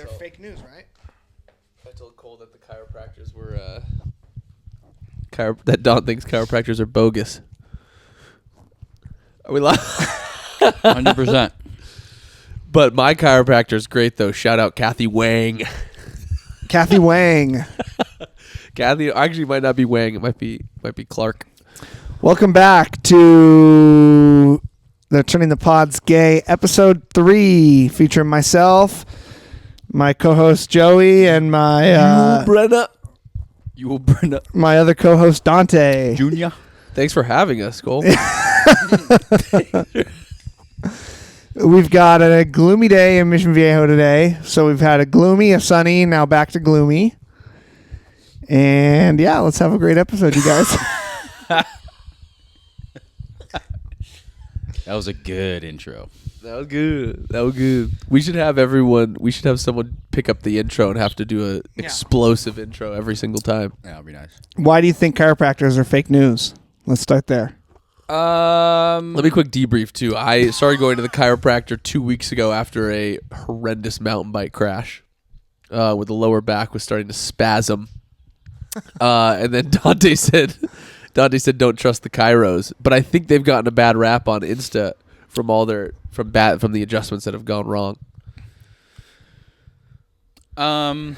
They're fake news, right? I told Cole that the chiropractors were that Don thinks chiropractors are bogus. Are we live? 100%. But my chiropractor is great though. Shout out Kathy Wang. Kathy Wang. Kathy actually might not be Wang. It might be Clark. Welcome back to the Turning the Pods Gay episode 3, featuring myself, my co-host Joey, and my Brenna. my other co-host Dante Junior. Thanks for having us, Cole. We've got a gloomy day in Mission Viejo today. So we've had a gloomy, a sunny, now back to gloomy. And yeah, let's have a great episode, you guys. That was a good intro. That was good. We should have someone pick up the intro and have to do a explosive intro every single time. Yeah, that'd be nice. Why do you think chiropractors are fake news? Let's start there. Let me quick debrief too. I started going to the chiropractor 2 weeks ago after a horrendous mountain bike crash, where the lower back was starting to spasm. And then Dante said, "Don't trust the chiros." But I think they've gotten a bad rap on Insta from from the adjustments that have gone wrong. I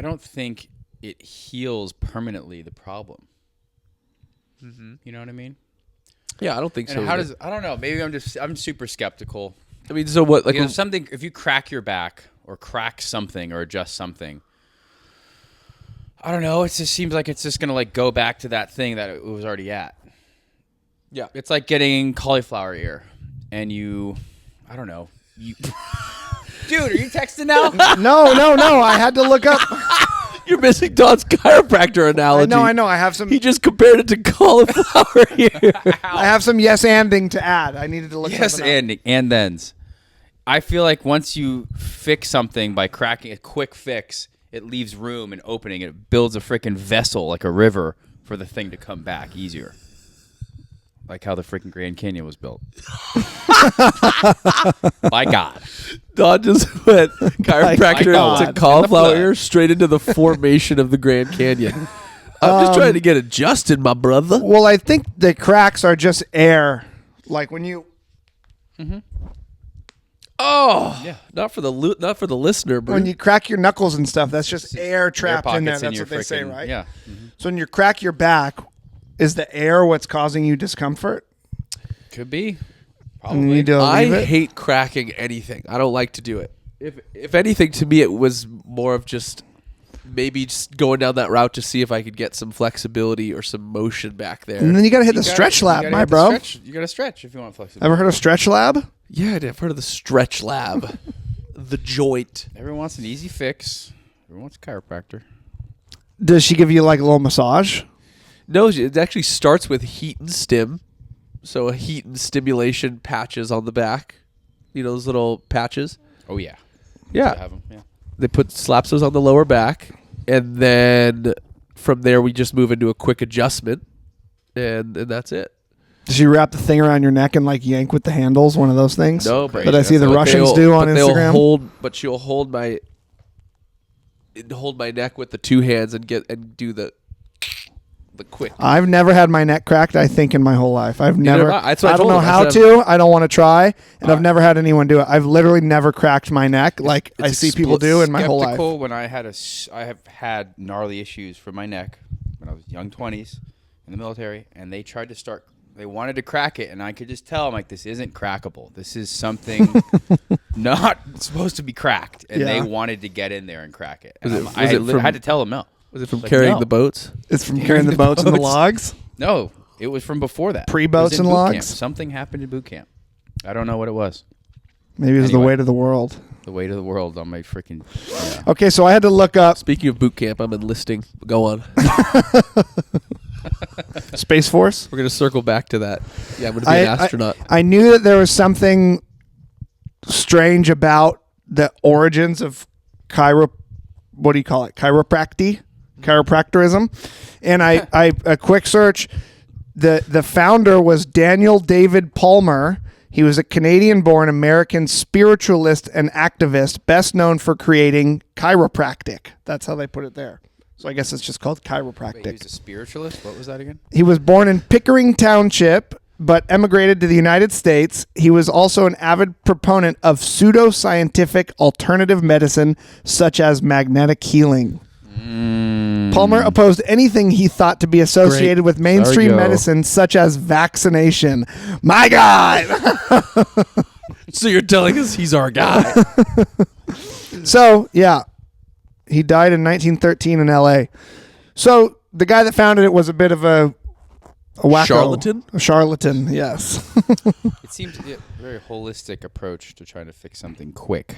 don't think it heals permanently the problem. Mm-hmm. You know what I mean? Yeah, I don't think so. I don't know. Maybe I'm super skeptical. I mean, so what? Like, if you crack your back or crack something or adjust something, I don't know. It just seems like it's just gonna go back to that thing that it was already at. Yeah, it's like getting cauliflower ear, and I don't know. Dude, are you texting now? No. I had to look up. You're missing Don's chiropractor analogy. I know. I have some. He just compared it to cauliflower ear. I have some yes-anding to add. I needed to look something up. and thens. I feel like once you fix something by cracking a quick fix, it leaves room and opening. It builds a freaking vessel like a river for the thing to come back easier. Like how the freaking Grand Canyon was built. By God. Don just went chiropractor to cauliflower ear straight into the formation of the Grand Canyon. I'm just trying to get adjusted, my brother. Well, I think the cracks are just air. Like when you... Mm-hmm. Oh, yeah. Not for the listener, but when you crack your knuckles and stuff, that's just air trapped in there. That's what they say, right? Yeah. Mm-hmm. So when you crack your back, is the air what's causing you discomfort? Could be. Probably. I hate cracking anything. I don't like to do it. If anything, to me, it was more of just maybe just going down that route to see if I could get some flexibility or some motion back there. And then you got to hit the stretch lab, my bro. You got to stretch if you want flexibility. Ever heard of Stretch Lab? Yeah, I've heard of the Stretch Lab. The joint. Everyone wants an easy fix. Everyone wants a chiropractor. Does she give you like a little massage? No, it actually starts with heat and stim. So a heat and stimulation patches on the back. You know those little patches? Oh, yeah. Yeah. I have them. Yeah. They slaps those on the lower back. And then from there, we just move into a quick adjustment. And that's it. Does she wrap the thing around your neck and like yank with the handles? One of those things? No, that I see the Russians do on Instagram. She'll hold my neck with the two hands and do the quick. I've never had my neck cracked, I think, in my whole life. I don't know how to. I don't want to try. And I've never had anyone do it. I've literally never cracked my neck like I see people do in my whole life. When I have had gnarly issues for my neck when I was young 20s in the military, and they tried to they wanted to crack it, and I could just tell, I'm like, this isn't crackable. This is something not supposed to be cracked. And they wanted to get in there and crack it. And I had to tell them no. Was it from carrying the boats? It's from carrying the boats and the logs? No, it was from before that. Pre-boats and logs? Camp. Something happened in boot camp. I don't know what it was. Maybe it was the weight of the world. The weight of the world on my freaking... Yeah. Okay, so I had to look up... Speaking of boot camp, I'm enlisting. Go on. Space Force? We're going to circle back to that. Yeah, I'm going to be an astronaut. I knew that there was something strange about the origins of chiropractorism. And a quick search, the founder was Daniel David Palmer. He was a Canadian-born American spiritualist and activist, best known for creating chiropractic. That's how they put it there. So I guess it's just called chiropractic. Wait, he was a spiritualist? What was that again? He was born in Pickering Township, but emigrated to the United States. He was also an avid proponent of pseudoscientific alternative medicine, such as magnetic healing. Palmer opposed anything he thought to be associated with mainstream medicine, such as vaccination. My God! So you're telling us he's our guy? So, yeah. He died in 1913 in L.A. So, the guy that founded it was a bit of a wacko. Charlatan? A charlatan, yes. It seems to be a very holistic approach to trying to fix something quick.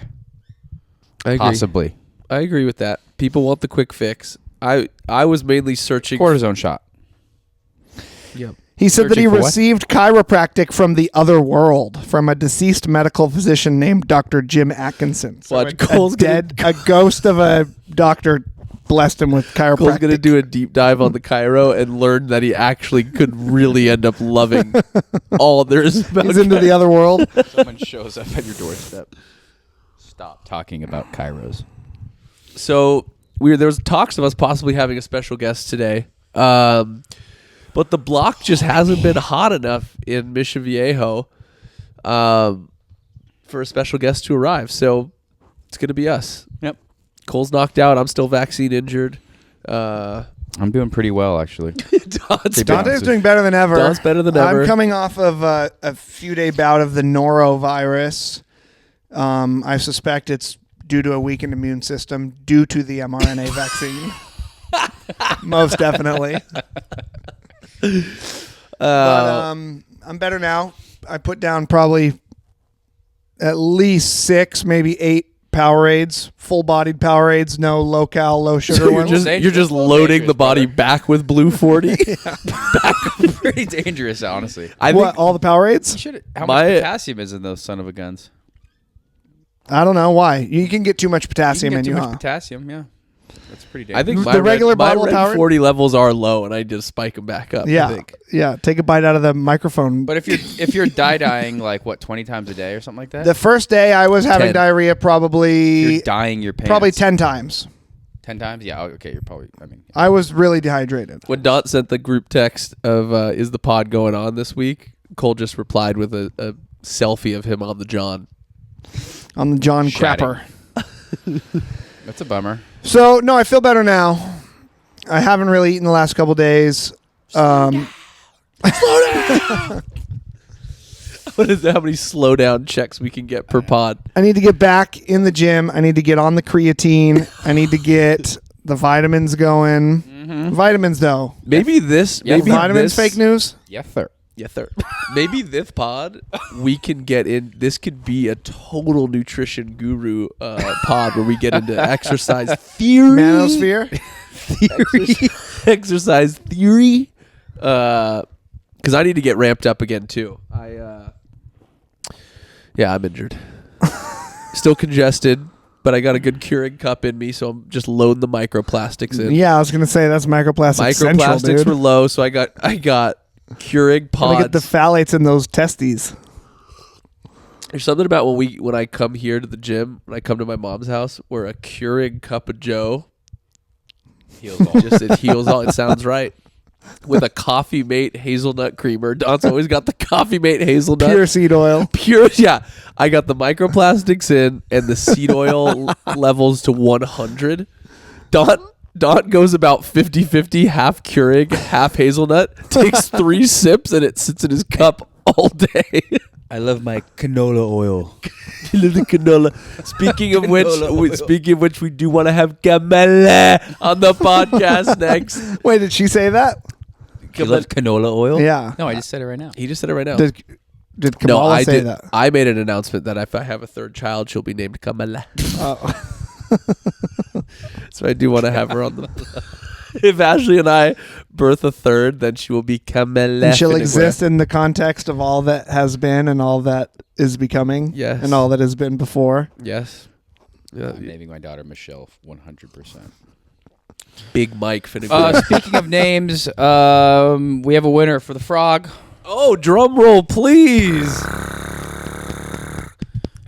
I agree. Possibly. I agree with that. People want the quick fix. I was mainly searching. Cortisone shot. Yep. He said that he Searching for what? received chiropractic from the other world, from a deceased medical physician named Dr. Jim Atkinson. So Watch, Cole's a ghost of a doctor blessed him with chiropractic. Cole's going to do a deep dive on the Cairo and learn that he actually could really end up loving all there is about He's into the other world. Someone shows up at your doorstep. Stop talking about Kairos. So there was talks of us possibly having a special guest today. But the block just hasn't been hot enough in Mission Viejo for a special guest to arrive. So it's going to be us. Yep. Cole's knocked out. I'm still vaccine injured. I'm doing pretty well, actually. Dante's doing better than ever. Don's better than ever. I'm coming off of a few-day bout of the norovirus. I suspect it's due to a weakened immune system due to the mRNA vaccine. Most definitely. But I'm better now. I put down probably at least 6, maybe 8 Powerades, full-bodied Powerades, no low-cal, low-sugar So ones. you're just loading the body back with Blue 40. Pretty dangerous, honestly. I What, think all the Powerades? How much potassium is in those son of a guns? I don't know why. You can get too much potassium in too you, much huh? potassium, yeah. That's pretty I dangerous. think The regular my bottle of red Powerade? 40 levels are low, and I just spike them back up. I Yeah, think. yeah. Take a bite out of the microphone. But if you're dying like what 20 times a day or something like that, The first day I was having 10. diarrhea probably you're dying your pants. probably 10 times. 10 times. Yeah. Okay. You're probably. I mean, I was really dehydrated. When Dot sent the group text of "Is the pod going on this week?" Cole just replied with a selfie of him on the John. On the John Shatting. Crapper. that's a bummer. So, no, I feel better now. I haven't really eaten the last couple days. Slow down. What is how many slow down checks we can get per pod? I need to get back in the gym. I need to get on the creatine. I need to get the vitamins going. Vitamins, though. Maybe this. Yeah, Maybe Vitamins, this, fake news? Yes, sir. Yes, sir. Maybe this pod we can get in. This could be a total nutrition guru pod where we get into exercise theory, Manosphere? exercise theory. Because I need to get ramped up again too. I'm injured. Still congested, but I got a good Keurig cup in me, so I'm just loading the microplastics in. Yeah, I was going to say that's microplastics central, Microplastics dude. were low, so I got Keurig Gotta pods. get the phthalates in those testes. There's something about when I come here to the gym, when I come to my mom's house, where a Keurig cup of Joe Heals all. it heals all. It sounds right. With a Coffee Mate hazelnut creamer. Don's always got the Coffee Mate hazelnut. Pure seed oil. Pure, yeah. I got the microplastics in and the seed oil levels to 100. Don goes about 50-50, half Keurig, half hazelnut, takes 3 sips, and it sits in his cup all day. I love my canola oil. You love the canola. Speaking of which, we do want to have Kamala on the podcast next. Wait, did she say that? You love canola oil? Yeah. No, I just said it right now. He just said it right now. Did Kamala I say did. that? I made an announcement that if I have a third child, she'll be named Kamala. Oh. So I do want to have her on the. If Ashley and I birth a third, then she will be Kamala. And she'll exist in the context of all that has been and all that is becoming. Yes. And all that has been before. Yes. Yeah. I'm naming my daughter Michelle 100%. Big Mike finna go. Speaking of names, we have a winner for the frog. Oh, drum roll, please.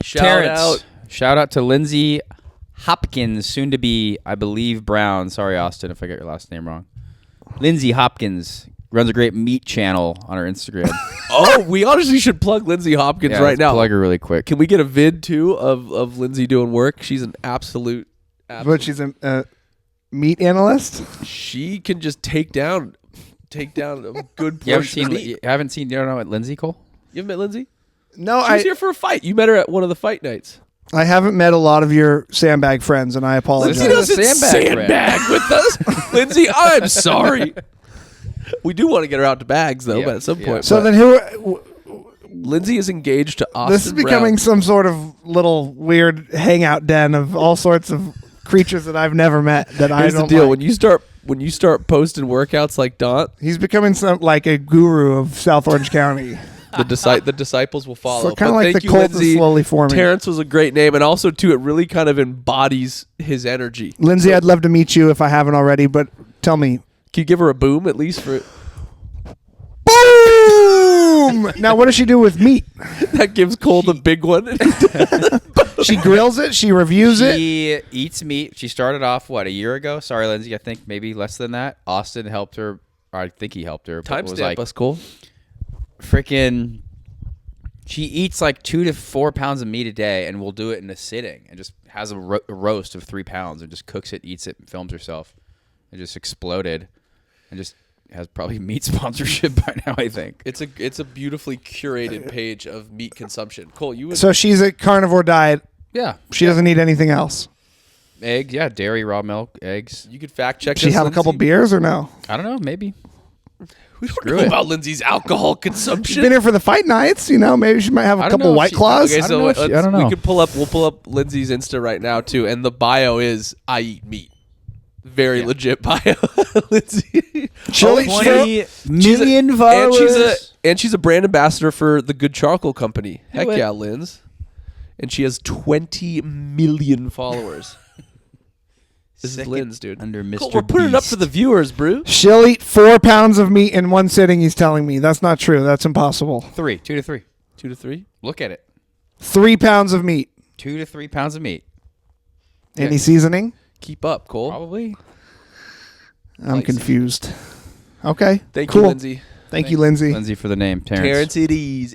Shout out to Lindsay Hopkins, soon to be, I believe, Brown. Sorry, Austin, if I get your last name wrong. Lindsay Hopkins runs a great meat channel on her Instagram. Oh, we honestly should plug Lindsay Hopkins right now. Plug her really quick. Can we get a vid too of Lindsay doing work? She's an absolute. But she's a meat analyst. She can just take down a good You portion. you don't know what Lindsay, Cole? You haven't met Lindsay? No, She was here for a fight. You met her at one of the fight nights. I haven't met a lot of your sandbag friends, and I apologize. Lindsay doesn't sandbag with us. Lindsay, I'm sorry. We do want to get her out to bags, though, but at some point. So then Lindsay is engaged to Austin This is becoming Brown. some sort of little weird hangout den of all sorts of creatures that I've never met that Here's I don't the deal. like. When you start posting workouts like Daunt, He's becoming like a guru of South Orange County. the disciples will follow. So kind of But like thank the you, cult is Lindsay. slowly forming. Terrence was a great name, and also too, it really kind of embodies his energy. Lindsay, I'd love to meet you if I haven't already, but tell me. Can you give her a boom at least for Boom! Now, what does she do with meat? that? Gives Cole the big one. She grills it. She reviews it. She eats meat. She started off, a year ago? Sorry, Lindsay, I think maybe less than that. Austin helped her. Or I think he helped her. Timestamp us, Cole. Freaking, she eats like 2 to 4 pounds of meat a day, and will do it in a sitting, and just has a roast of 3 pounds, and just cooks it, eats it, and films herself. It just exploded, and just has probably meat sponsorship by now, I think. It's a beautifully curated page of meat consumption. Cole, you would So she's a carnivore diet. Yeah. She doesn't need anything else. Eggs, yeah, dairy, raw milk, eggs. you could fact check. Does she this, have a couple Lindsay. beers or no? I don't know, maybe. We don't Screw know it. about Lindsay's alcohol She's consumption. been here for the fight nights. Maybe she might have a I don't couple know if White she- Claws. Okay, I so don't know if she- I don't know. we could we'll pull up Lindsay's Insta right now too, and the bio is I eat meat. Very legit bio, Lindsay. Chili- 20 million followers. And she's a brand ambassador for the Good Charcoal Company. Heck it. yeah, Linz. And she has 20 million followers. This is Second Linz, dude. under Mr. Cool, we're putting it up for the viewers, bro. She'll eat 4 pounds of meat in one sitting, he's telling me. That's not true. That's impossible. 2 to 3. 2 to 3. Look at it. 3 pounds of meat. 2 to 3 pounds of meat. Any seasoning? Keep up, Cole. Probably. I'm Nice. confused. Okay. Thank cool. you, Lindsay. Thank you, Lindsay. Lindsay for the name. Terrence, it is.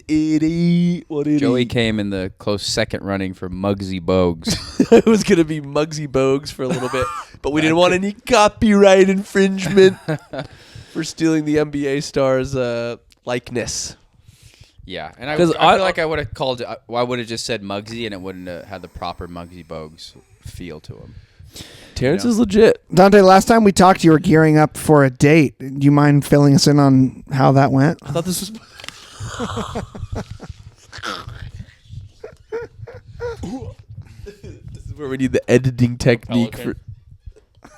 What it Joey is. came in the close second running for Muggsy Bogues. It was going to be Muggsy Bogues for a little bit, but we didn't want any copyright infringement for stealing the NBA star's likeness. Yeah, and I 'Cause feel like I would have called it. I would have just said Muggsy, and it wouldn't have had the proper Muggsy Bogues feel to him. Terrence is legit. Dante, last time we talked, you were gearing up for a date. Do you mind filling us in on how that went? I thought this was. This is where we need the editing technique for.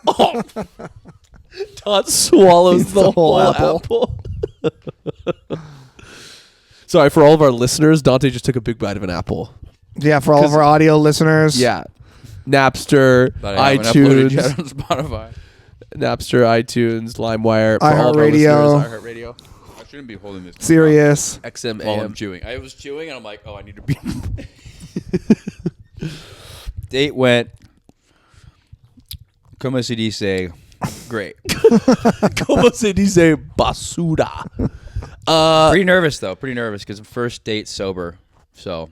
Oh. Todd swallows Eats the whole apple. Sorry for all of our listeners. Dante just took a big bite of an apple. Yeah, for all of our audio listeners. Yeah, Napster, But I haven't uploaded yet iTunes, on Spotify. Napster, iTunes, LimeWire, for all of our iHeartRadio. listeners, iHeartRadio, I shouldn't be holding this Serious. XM, while I'm AM. chewing. I was chewing, and I'm like, oh, I need to be. Date went. Como se dice? Great. Como se dice basura? Pretty nervous though. Pretty nervous because first date sober. So,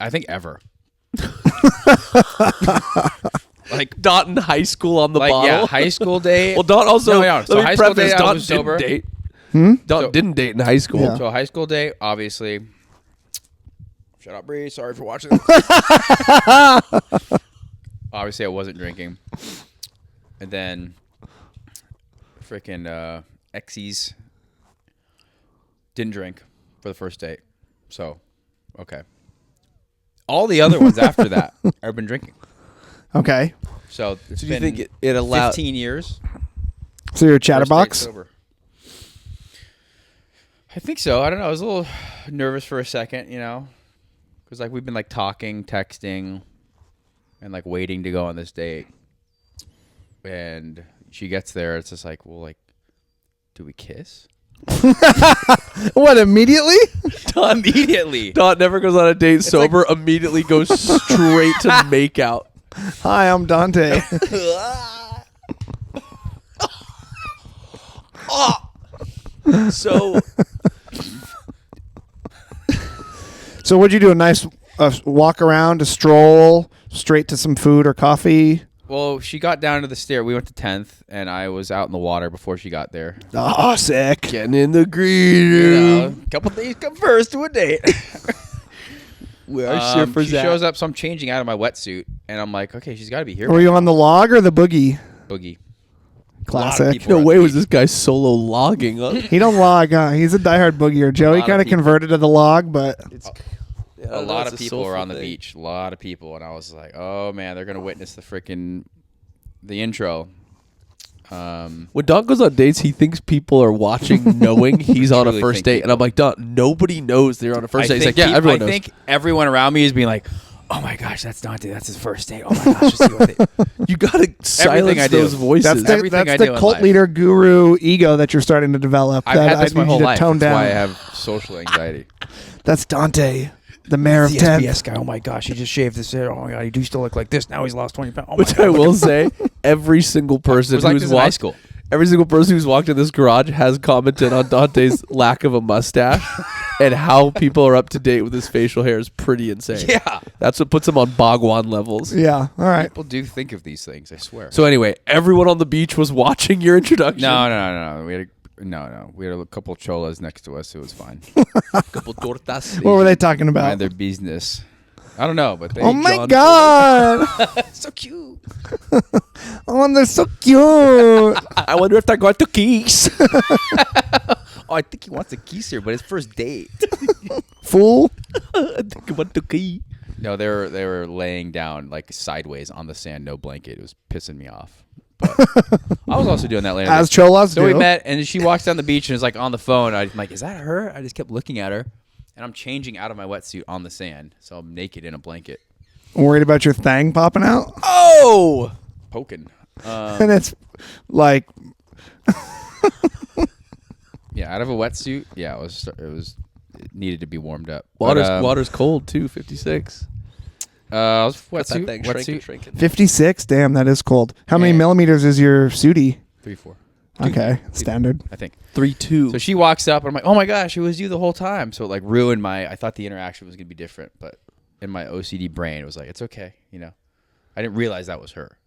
I think ever. Like Dot in high school on the bottle. Yeah, high school date. Well, Dot also. No, so let me high school preface, date, I Dot was didn't sober. date. Dot So- didn't date in high school. Yeah. So high school date, obviously. Shut up, Bree. Sorry for watching. Obviously, I wasn't drinking. And then, freaking Xy's didn't drink for the first date. So, okay. All the other ones after that, I've been drinking. Okay. So it's So do you been think it allowed? 15 years. So you're a First date chatterbox? sober. I think so. I don't know. I was a little nervous for a second, because like we've been like talking, texting, and like waiting to go on this date. And she gets there. It's just like, well, like, do we kiss? What, immediately? Immediately. Don never goes on a date sober. Immediately goes straight to make out. Hi, I'm Dante. So So what'd you do? A nice walk around, a stroll, straight to some food or coffee? Well, she got down to the stair. We went to 10th, and I was out in the water before she got there. Oh, sick. getting in the green You room. know, a couple things come first to a date. Where She shows up, so I'm changing out of my wetsuit, and I'm like, okay, she's got to be here. Were you on the log or the boogie? Boogie? Classic. people- No way was this guy solo logging. Huh? He don't log. He's a diehard boogier. Joey lot of kind of people. converted to the log, but A lot of people were on the beach. A lot of people, and I was like, oh man, they're gonna witness the intro. When Don goes on dates, he thinks people are watching, knowing he's on a Truly first think date, people- and I'm like, Don, nobody knows they're on a first date. He's like, yeah, everyone knows. I think everyone around me is being like, oh my gosh, that's Dante. That's his first date. Oh my gosh, let's see what they. You gotta silence I do. those voices. Everything I that's do the in cult life. leader guru ego that you're starting to develop. I've that had this I my need whole you to life. tone That's down. why I have social anxiety. That's Dante, the mayor of The 10th. SBS guy. Oh my gosh, he just shaved his hair. Oh my god, he do still look like this. Now he's lost 20 pounds. Oh my Which god, I look will at- say, every single person It was like who's this in high walked, school. every single person who's walked in this garage has commented on Dante's lack of a mustache and how people are up to date with his facial hair is pretty insane. Yeah. That's what puts him on Bhagwan levels. Yeah. All right. People do think of these things. I swear. So anyway, everyone on the beach was watching your introduction. No. We had a couple cholas next to us. It was fine. Couple tortas. What were they talking about? Mind their business. I don't know, but they. Oh my John god! so cute. Oh, they're so cute. I wonder if they're going to kiss. Oh, I think he wants a kiss here, but his first date. Fool. I think I want to kiss. No, they were laying down like sideways on the sand, no blanket. It was pissing me off. But I was also doing that later. As cholas So do. we met, and she walks down the beach and is like on the phone. I'm like, is that her? I just kept looking at her, and I'm changing out of my wetsuit on the sand, so I'm naked in a blanket, Worried about your thang popping out? Oh! poking. And it's like, Yeah, out of a wetsuit. Yeah, it needed to be warmed up. Water's cold too, 56. I was Got that wetsuit. thing Wetsuit. shrinking. 56. Damn, that is cold. How many Yeah. millimeters is your suitie? 3-4, Okay, standard. I think. 3-2. So she walks up, and I'm like, oh my gosh, it was you the whole time. So it like ruined I thought the interaction was going to be different, but in my OCD brain, it was like, it's okay. I didn't realize that was her,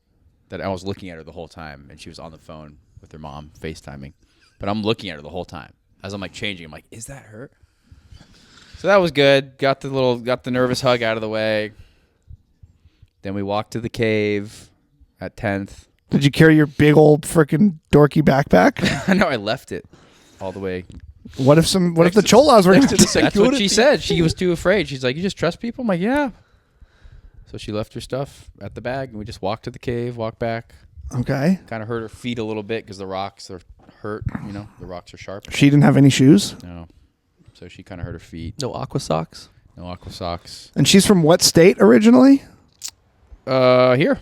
that I was looking at her the whole time, and she was on the phone with her mom, FaceTiming. But I'm looking at her the whole time. As I'm like changing, I'm like, is that her? So that was good. Got the nervous hug out of the way. Then we walked to the cave at 10th. Did you carry your big old freaking dorky backpack? I know I left it all the way. What if the cholas were next to the That's what security. she said. She was too afraid. She's like, you just trust people? I'm like, yeah. So she left her stuff at the bag, and we just walked to the cave, walked back. Okay. Kind of hurt her feet a little bit because the rocks are hurt. The rocks are sharp. She didn't have any shoes? No. So she kind of hurt her feet. No aqua socks. No aqua socks. And she's from what state originally? Here.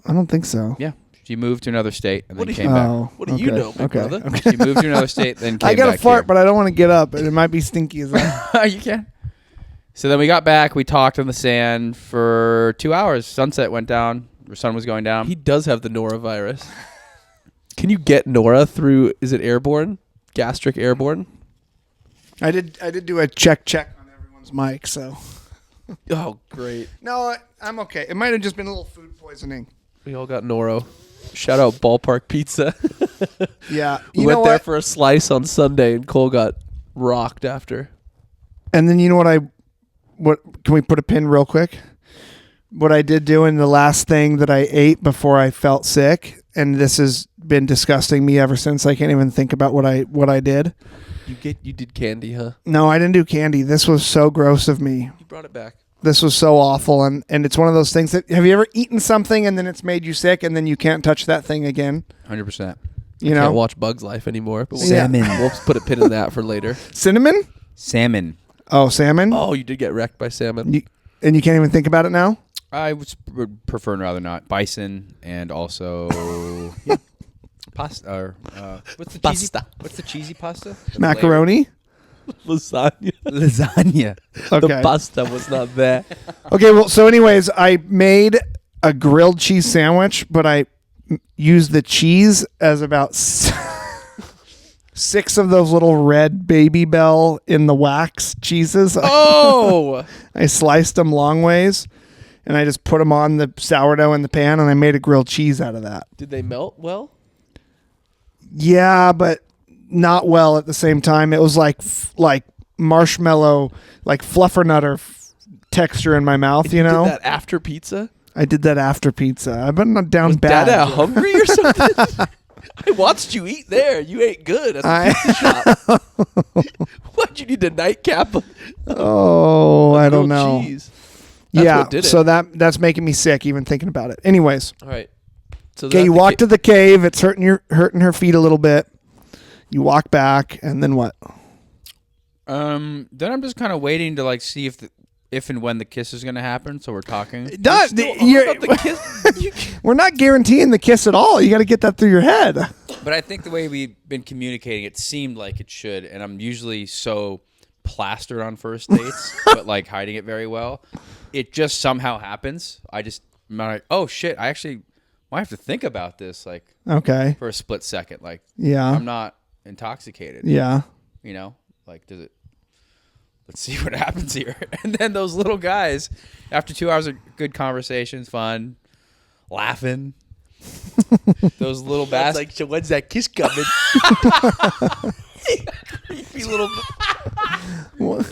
I don't think so. Yeah. She moved to another state and then What do came you- back. Oh, What do you okay, know, big okay, brother? okay. She moved to another state, then came I got to back fart, here. but I don't want to get up. It might be stinky as well. You can. So then we got back. We talked on the sand for 2 hours. Sunset went down. The sun was going down. He does have the norovirus. Can you get Nora through, is it airborne? Gastric airborne? I did do a check on everyone's mic, so. Oh, great. No, I'm okay. It might have just been a little food poisoning. We all got Noro. Shout out Ballpark Pizza. Yeah. We You went know there what? for a slice on Sunday, and Cole got rocked after. And then you know what can we put a pin real quick? What I did do in the last thing that I ate before I felt sick, and this has been disgusting me ever since. I can't even think about what I did. You did candy, huh? No, I didn't do candy. This was so gross of me. You brought it back. This was so awful, and it's one of those things that, have you ever eaten something and then it's made you sick and then you can't touch that thing again? 100%. You know? Can't watch Bug's Life anymore. But Salmon. We'll put a pin in that for later. Cinnamon? Salmon. Oh, salmon? Oh, you did get wrecked by salmon. And you can't even think about it now? I would prefer rather not. Bison and also... yeah. Pasta or what's the Pasta. cheesy? What's the cheesy pasta? The Macaroni. Lasagna. Lasagna. Okay. The pasta was not there. Okay. Well, so anyways, I made a grilled cheese sandwich, but I used the cheese as about 6 of those little red Baby Bell in the wax cheeses. Oh, I sliced them long ways, and I just put them on the sourdough in the pan, and I made a grilled cheese out of that. did they melt well? Yeah, but not well at the same time. It was like marshmallow, like fluffernutter texture in my mouth, you know? Did that after pizza? I did that after pizza. I've been down Was bad. Dada hungry or something? I watched you eat there. You ate good at the pizza shop. Why'd you need a nightcap? Oh, I don't grilled know. Cheese? That's Yeah, what did it. so that's making me sick even thinking about it. Anyways, All right. So okay, you walk to the cave. It's hurting her feet a little bit. You walk back, and then what? Then I'm just kind of waiting to like see if and when the kiss is gonna happen. So we're talking. We're not guaranteeing the kiss at all. You got to get that through your head. But I think the way we've been communicating, it seemed like it should. And I'm usually so plastered on first dates, but like hiding it very well. It just somehow happens. I'm like, oh shit, I actually might have to think about this like Okay. for a split second. Like, Yeah. I'm not intoxicated. Yeah. You know, like, does it? Let's see what happens here. And then those little guys, after 2 hours of good conversations, fun, laughing, those little That's bastards. like, so when's that kiss coming? Creepy little. What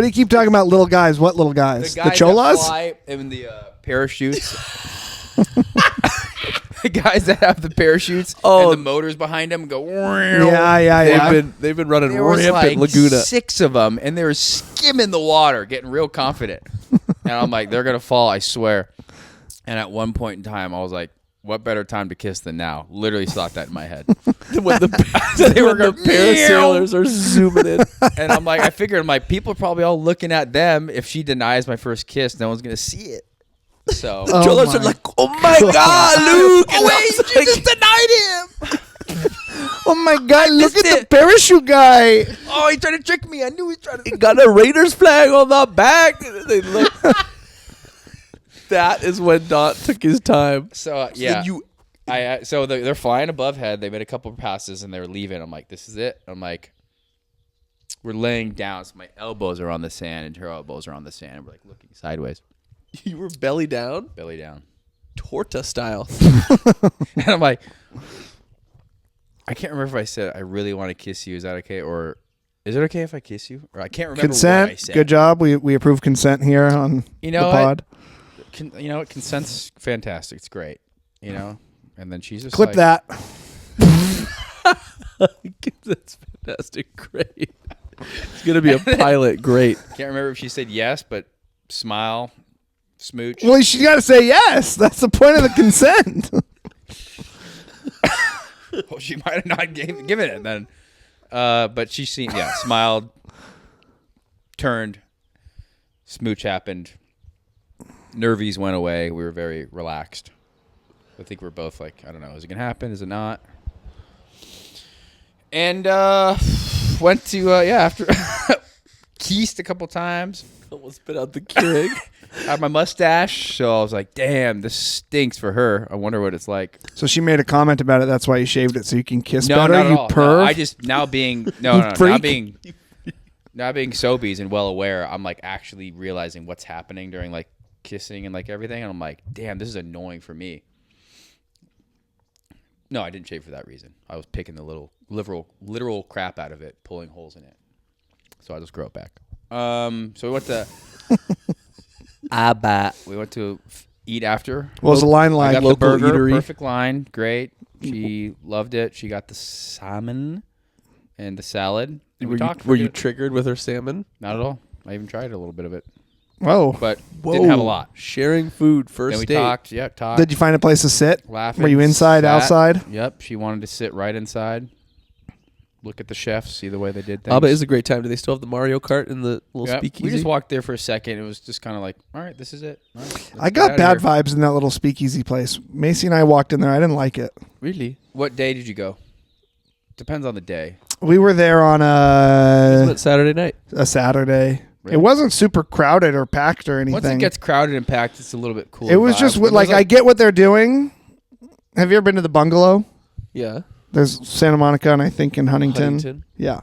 do you keep talking about, little guys? What little guys? The cholas? That fly in the parachutes. The guys that have the parachutes and the motors behind them go. Yeah. They've been running There was rampant like Laguna. 6 of them, and they were skimming the water, getting real confident. And I'm like, they're gonna fall, I swear. And at one point in time, I was like, what better time to kiss than now? Literally thought that in my head. When the parasailers are zooming in. And I'm like, I figured, people are probably all looking at them. If she denies my first kiss, no one's gonna see it. So Oh Cholas are my like, oh my God, Luke! oh wait, you just denied him. Oh my God! Look at the it. parachute guy. Oh, he tried to trick me. I knew he was trying He to. got a Raiders flag on the back. They look. That is when Dot took his time. So yeah, so they're flying above head. They made a couple of passes and they were leaving. I'm like, this is it. I'm like, we're laying down. So my elbows are on the sand and her elbows are on the sand. And we're like looking sideways, You were belly down, belly down. torta style. And I'm like, I can't remember if I said I really want to kiss you. Is that okay? Or is it okay if I kiss you? Or I can't remember what I Consent. said. Good job. We approve consent here on You the know pod. You know what? Consent's fantastic. It's great. You know? And then she's just Clip like, that. That's fantastic. Great. It's gonna be a pilot. Great. Can't remember if she said yes, but smile, smooch. Well, she got to say yes. That's the point of the consent. Well, she might have not given it then. But she smiled, turned, smooch happened. Nervies went away. We were very relaxed. I think we're both like, I don't know, is it going to happen? Is it not? And went to, after kissed a couple times. Almost spit out the Keurig. Had my mustache. So I was like, damn, this stinks for her. I wonder what it's like. So she made a comment about it. That's why you shaved it so you can kiss No, better. not at You all. perv. No, I just now being now being sobies and well aware, I'm like actually realizing what's happening during like kissing and like everything, and I'm like, damn, this is annoying for me. No, I didn't shave for that reason. I was picking the little literal crap out of it, pulling holes in it. So I just grow it back. So we went to we went to eat after. What was the line I like? got the Local burger, eatery. perfect line, great. She loved it. She got the salmon and the salad. And we talked. Were you triggered with her salmon? Not at all. I even tried a little bit of it, Whoa. but didn't have a lot. Sharing food first Then we date. talked. Yeah, talked. Did you find a place to sit? Laughing. Were you inside, sat. outside? Yep. She wanted to sit right inside. look at the chefs, see the way they did things. Abba is a great time. Do they still have the Mario Kart in the little speakeasy? We just walked there for a second. It was just kind of like, all right, this is it. All right, I got bad vibes in that little speakeasy place. Macy and I walked in there. I didn't like it. Really? What day did you go? Depends on the day. We were there on Wasn't it Saturday night? a Saturday. Really? It wasn't super crowded or packed or anything. Once it gets crowded and packed, it's a little bit cooler. It was just like I get what they're doing. Have you ever been to the Bungalow? Yeah. There's Santa Monica and I think in Huntington. Yeah.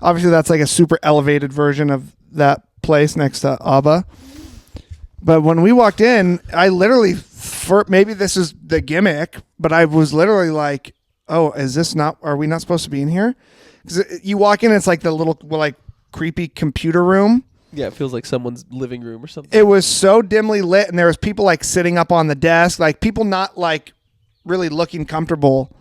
Obviously, that's like a super elevated version of that place next to Abba. But when we walked in, I literally, maybe this is the gimmick, but I was literally like, oh, are we not supposed to be in here? Because you walk in, it's like the little, like, creepy computer room. Yeah, it feels like someone's living room or something. It was so dimly lit, and there was people, like, sitting up on the desk, like, people not, like, really looking comfortable,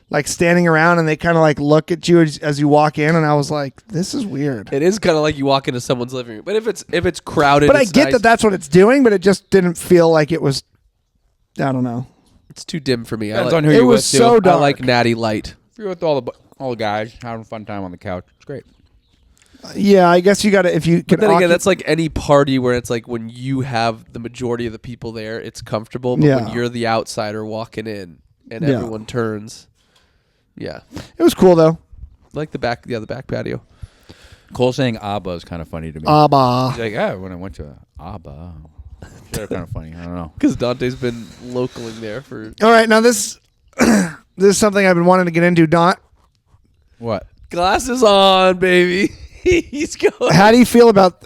like standing around, and they kind of like look at you as you walk in, and I was like, this is weird. It is kind of like you walk into someone's living room. But if it's crowded, but I get that that's what it's doing, but it just didn't feel like it was, I don't know. It's too dim for me. Depends on who you're with, too. So dark. I like Natty Light. If you're with all the guys having a fun time on the couch, it's great. Yeah, I guess you got to, if you But can. then again, that's like any party where it's like when you have the majority of the people there, it's comfortable. But when you're the outsider walking in and everyone turns. Yeah. It was cool though. Like the back patio. Cole saying Abba is kind of funny to me. Abba. He's like, yeah, when I went to Abba. They're kind of funny. I don't know. Because Dante's been localing there for... All right, now this is something I've been wanting to get into, Dante. What? Glasses on, baby. He's going. How do you feel about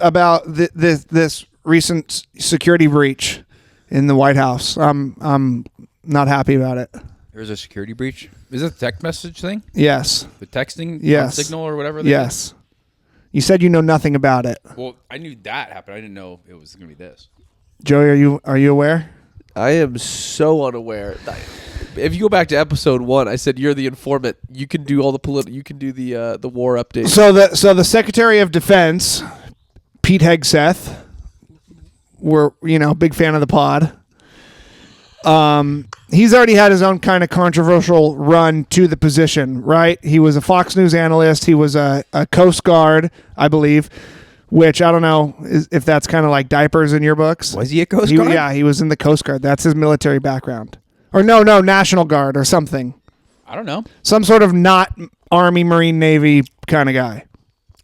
this recent security breach in the White House? I'm not happy about it. There's a security breach. Is it the text message thing? Yes. The texting? Yes. On Signal or whatever? Yes. You said you know nothing about it. Well, I knew that happened. I didn't know it was going to be this. Joey, are you aware? I am so unaware. If you go back to episode 1, I said you're the informant. You can do all the You can do the war update. So the Secretary of Defense, Pete Hegseth, we're big fan of the pod. He's already had his own kind of controversial run to the position, right? He was a Fox News analyst. He was a Coast Guard, I believe, which I don't know if that's kind of like diapers in your books. Was he a Coast Guard? Yeah, he was in the Coast Guard. That's his military background. Or no, National Guard or something. I don't know. Some sort of not Army, Marine, Navy kind of guy.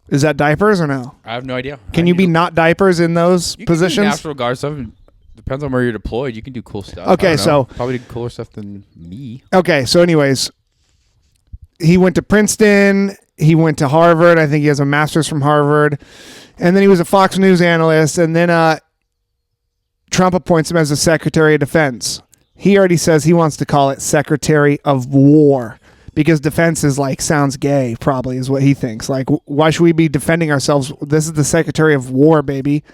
Is that diapers or no? I have no idea. Can you be not diapers in those positions? You can do National Guard stuff. Depends on where you're deployed. You can do cool stuff. Okay, so probably do cooler stuff than me. Okay, so anyways, he went to Princeton. He went to Harvard. I think he has a master's from Harvard. And then he was a Fox News analyst. And then Trump appoints him as the Secretary of Defense. He already says he wants to call it Secretary of War because defense is like sounds gay, probably is what he thinks. Like, why should we be defending ourselves? This is the Secretary of War, baby.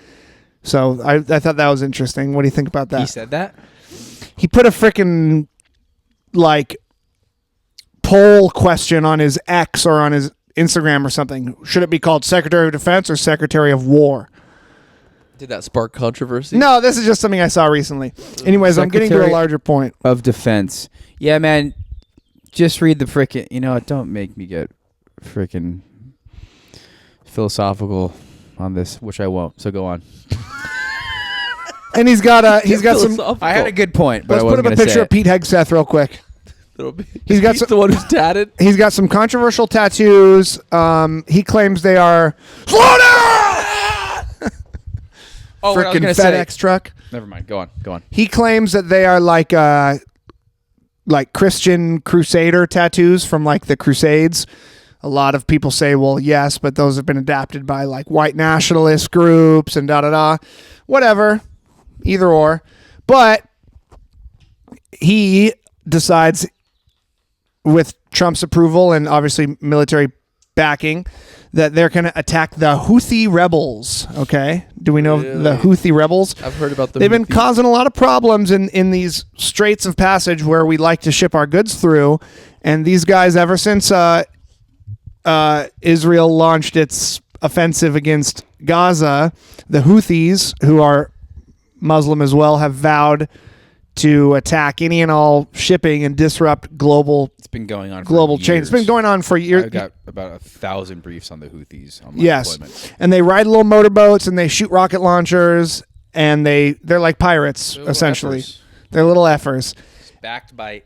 So I thought that was interesting. What do you think about that? He said that? He put a freaking like poll question on his X or on his Instagram or something. Should it be called Secretary of Defense or Secretary of War? Did that spark controversy? No, this is just something I saw recently. Anyways, I'm getting to a larger point. Of Defense. Yeah, man. Just read the frickin'... You know what? Don't make me get frickin' philosophical on this, which I won't. So go on. And he's got some... I had a good point, but let's put up a picture of Pete Hegseth real quick. He's got the one who's tatted. He's got some controversial tattoos. He claims they are... Slow down! Freaking FedEx truck. Never mind. Go on. He claims that they are like Christian Crusader tattoos from like the Crusades. A lot of people say, well, yes, but those have been adapted by like white nationalist groups and da-da-da. Whatever. Either or. But he decides, with Trump's approval and obviously military backing, that they're going to attack the Houthi rebels. Okay? Do we know the Houthi rebels? I've heard about them. They've been causing a lot of problems in these straits of passage where we like to ship our goods through. And these guys, ever since Israel launched its offensive against Gaza, the Houthis, who are Muslim as well, have vowed to attack any and all shipping and disrupt global It's been going on. global for chain. years. It's been going on for years. I've got about 1,000 briefs on the Houthis on my Yes, deployment. and they ride little motorboats and they shoot rocket launchers and they're like pirates They're little essentially. effers. They're little effers. Backed by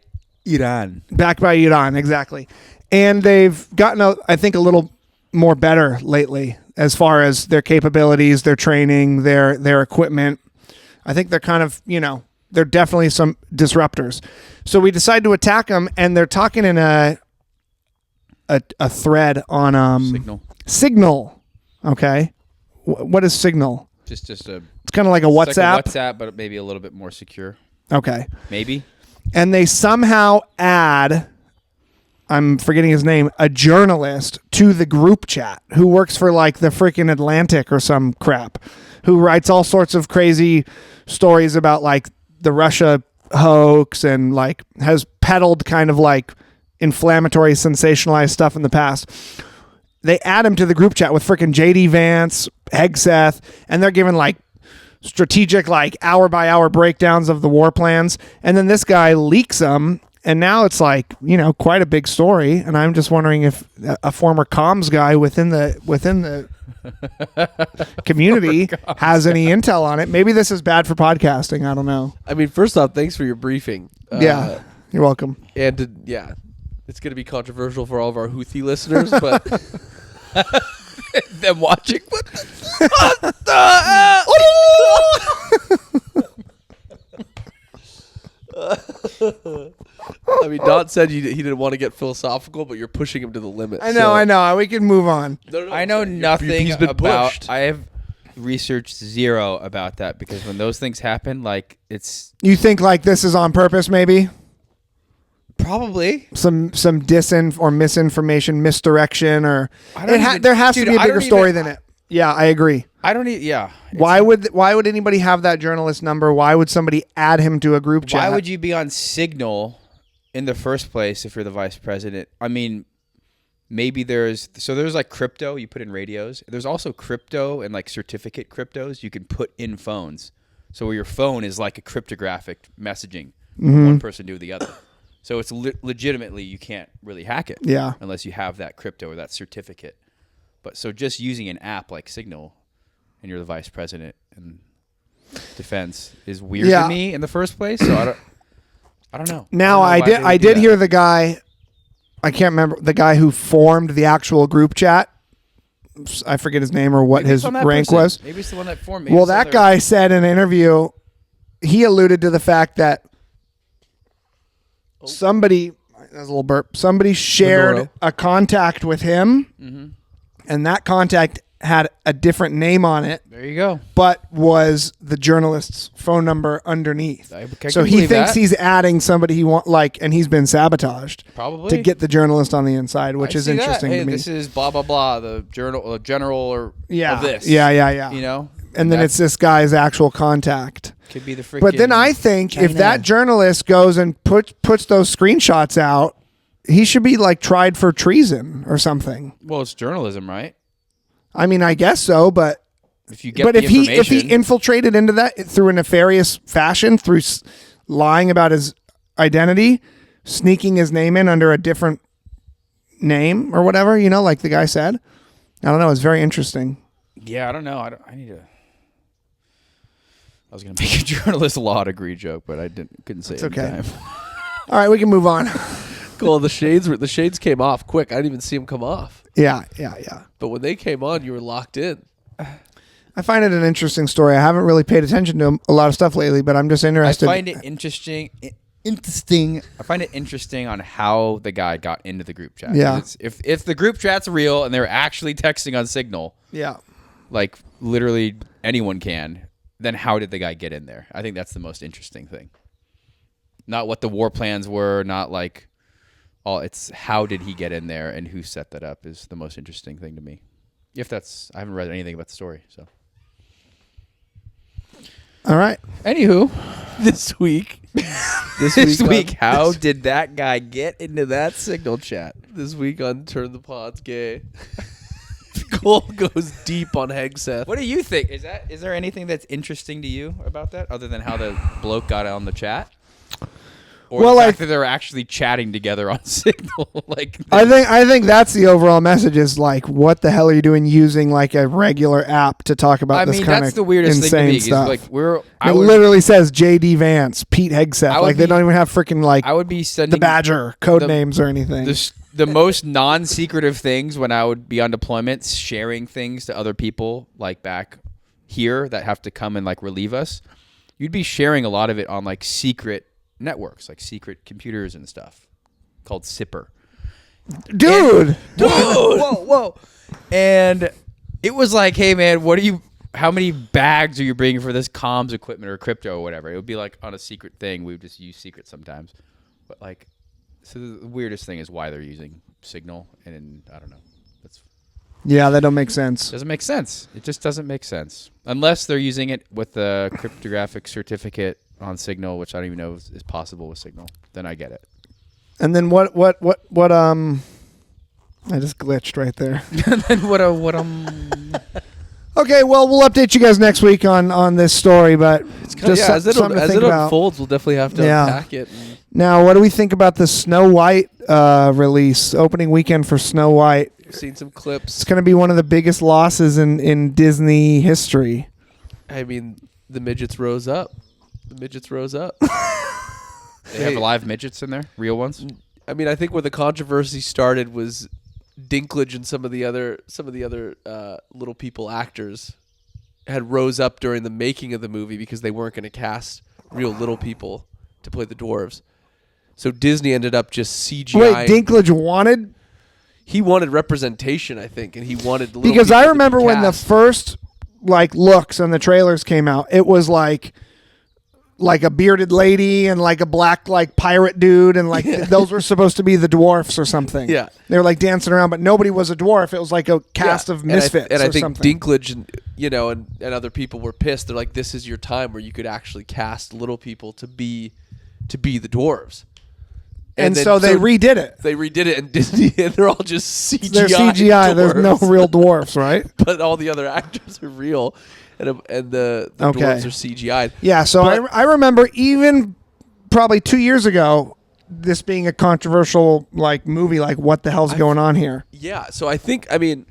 Iran. Backed by Iran, exactly. And they've gotten, I think, a little more better lately as far as their capabilities, their training, their equipment. I think they're kind of, they're definitely some disruptors. So we decide to attack them, and they're talking in a thread on Signal. Okay, what is Signal? Just a. It's kind of like a WhatsApp. It's like a WhatsApp, but maybe a little bit more secure. Okay, Maybe. and they somehow add, I'm forgetting his name, a journalist to the group chat who works for like the freaking Atlantic or some crap, who writes all sorts of crazy stories about like the Russia hoax and like has peddled kind of like inflammatory, sensationalized stuff in the past. They add him to the group chat with freaking JD Vance, Hegseth, and they're giving like strategic, like hour by hour breakdowns of the war plans. And then this guy leaks them. And now it's like, quite a big story. And I'm just wondering if a former comms guy within the community has any intel on it. Maybe this is bad for podcasting. I don't know. I mean, first off, thanks for your briefing. Yeah, you're welcome. And it's going to be controversial for all of our Houthi listeners, but Them watching. What the I mean, Dot said he didn't want to get philosophical, but you're pushing him to the limit. I know. We can move on. No, I know nothing he's been about. pushed. I have researched zero about that because when those things happen, like it's You think like this is on purpose? Maybe probably. some disinf or misinformation, misdirection, or even- there has dude, to be a I bigger don't story even- than it. Yeah, I agree. I don't need. Yeah. Why would anybody have that journalist number? Why would somebody add him to a group chat? Why would you be on Signal in the first place if you're the vice president? I mean, maybe there's like crypto you put in radios. There's also crypto and like certificate cryptos you can put in phones. So where your phone is like a cryptographic messaging from one person to the other. So it's legitimately you can't really hack it. Yeah. Unless you have that crypto or that certificate. But so just using an app like Signal and you're the vice president and defense is weird to me in the first place. So I don't know. Now I did hear the guy, I can't remember the guy who formed the actual group chat. I forget his name or what his rank was. Maybe it's the one that formed. Well, that guy said in an interview, he alluded to the fact that somebody, that was a little burp, somebody shared a contact with him, and that contact had a different name on it. There you go. But was the journalist's phone number underneath. I So can he believe thinks that. he's adding somebody he and he's been sabotaged. Probably. To get the journalist on the inside, which is interesting Hey, to me. this is blah blah blah. The general or of this. Yeah. You know, And then it's this guy's actual contact. could be the freaking. But then I think if China. that journalist goes and puts those screenshots out, he should be like tried for treason or something. Well, it's journalism, right? I mean, I guess so, but If you get the if he information, infiltrated into that through a nefarious fashion, through lying about his identity, sneaking his name in under a different name or whatever, like the guy said, I don't know. It's very interesting. yeah, I don't know. I need to. I was gonna make a journalist law degree joke, but I couldn't say it. okay. In time. All right, we can move on. Cool. The shades came off quick. I didn't even see them come off. Yeah. But when they came on, you were locked in. I find it an interesting story. I haven't really paid attention to a lot of stuff lately, but I'm just interested. I find it interesting. I find it interesting on how the guy got into the group chat. Yeah. If the group chat's real and they're actually texting on Signal, Yeah. like literally anyone can, then how did the guy get in there? I think that's the most interesting thing. Not what the war plans were, not like it's how did he get in there and who set that up is the most interesting thing to me. I haven't read anything about the story, so. All right. Anywho, This week, this week, how did that guy get into that Signal chat? This week on Turn the Pods Gay, Cole goes deep on Hegseth. What do you think? Is there anything that's interesting to you about that other than how the bloke got on the chat? Or the fact that they're actually chatting together on Signal. I think that's the overall message is like, what the hell are you doing using like a regular app to talk about this kind of that's the weirdest thing to me. stuff? Like it literally says J.D. Vance, Pete Hegseth. Like they don't even have freaking like I would be sending the Badger code names or anything. The most non-secretive things when I would be on deployments, sharing things to other people like back here that have to come and like relieve us. You'd be sharing a lot of it on like secret networks, like secret computers and stuff called Sipper. Dude. Whoa. And it was like, hey man, how many bags are you bringing for this comms equipment or crypto or whatever? It would be like on a secret thing. We would just use secret sometimes. But like, so the weirdest thing is why they're using Signal. And I don't know. Yeah, that don't make sense. Doesn't make sense. It just doesn't make sense. Unless they're using it with a cryptographic certificate on Signal, which I don't even know is possible with Signal. Then I get it. And then what I just glitched right there. And then Okay, well, we'll update you guys next week on this story, but it's just as it unfolds, we'll definitely have to unpack it. Now, what do we think about the Snow White release, opening weekend for Snow White? Seen some clips. It's going to be one of the biggest losses in Disney history. I mean, the midgets rose up. They have live midgets in there, real ones. I mean, I think where the controversy started was Dinklage and some of the other little people actors had rose up during the making of the movie because they weren't going to cast real little people to play the dwarves. So Disney ended up just CGI. Wait, Dinklage wanted? He wanted representation, I think, and he wanted little because people I remember to be when the cast. first like looks and the trailers came out, it was like a bearded lady and like a black like pirate dude and like those were supposed to be the dwarfs or something. Yeah, they were like dancing around, but nobody was a dwarf. It was like a cast of misfits. And I think something. Dinklage and other people were pissed. They're like, this is your time where you could actually cast little people to be the dwarves. And so they redid it. They redid it, and Disney, and they're all just CGI. They're CGI. Dwarves. There's no real dwarfs, right? But all the other actors are real, and the dwarves are CGI'd. Yeah, so I remember even probably 2 years ago, this being a controversial like movie. Like, what the hell's going on here? Yeah, so I mean,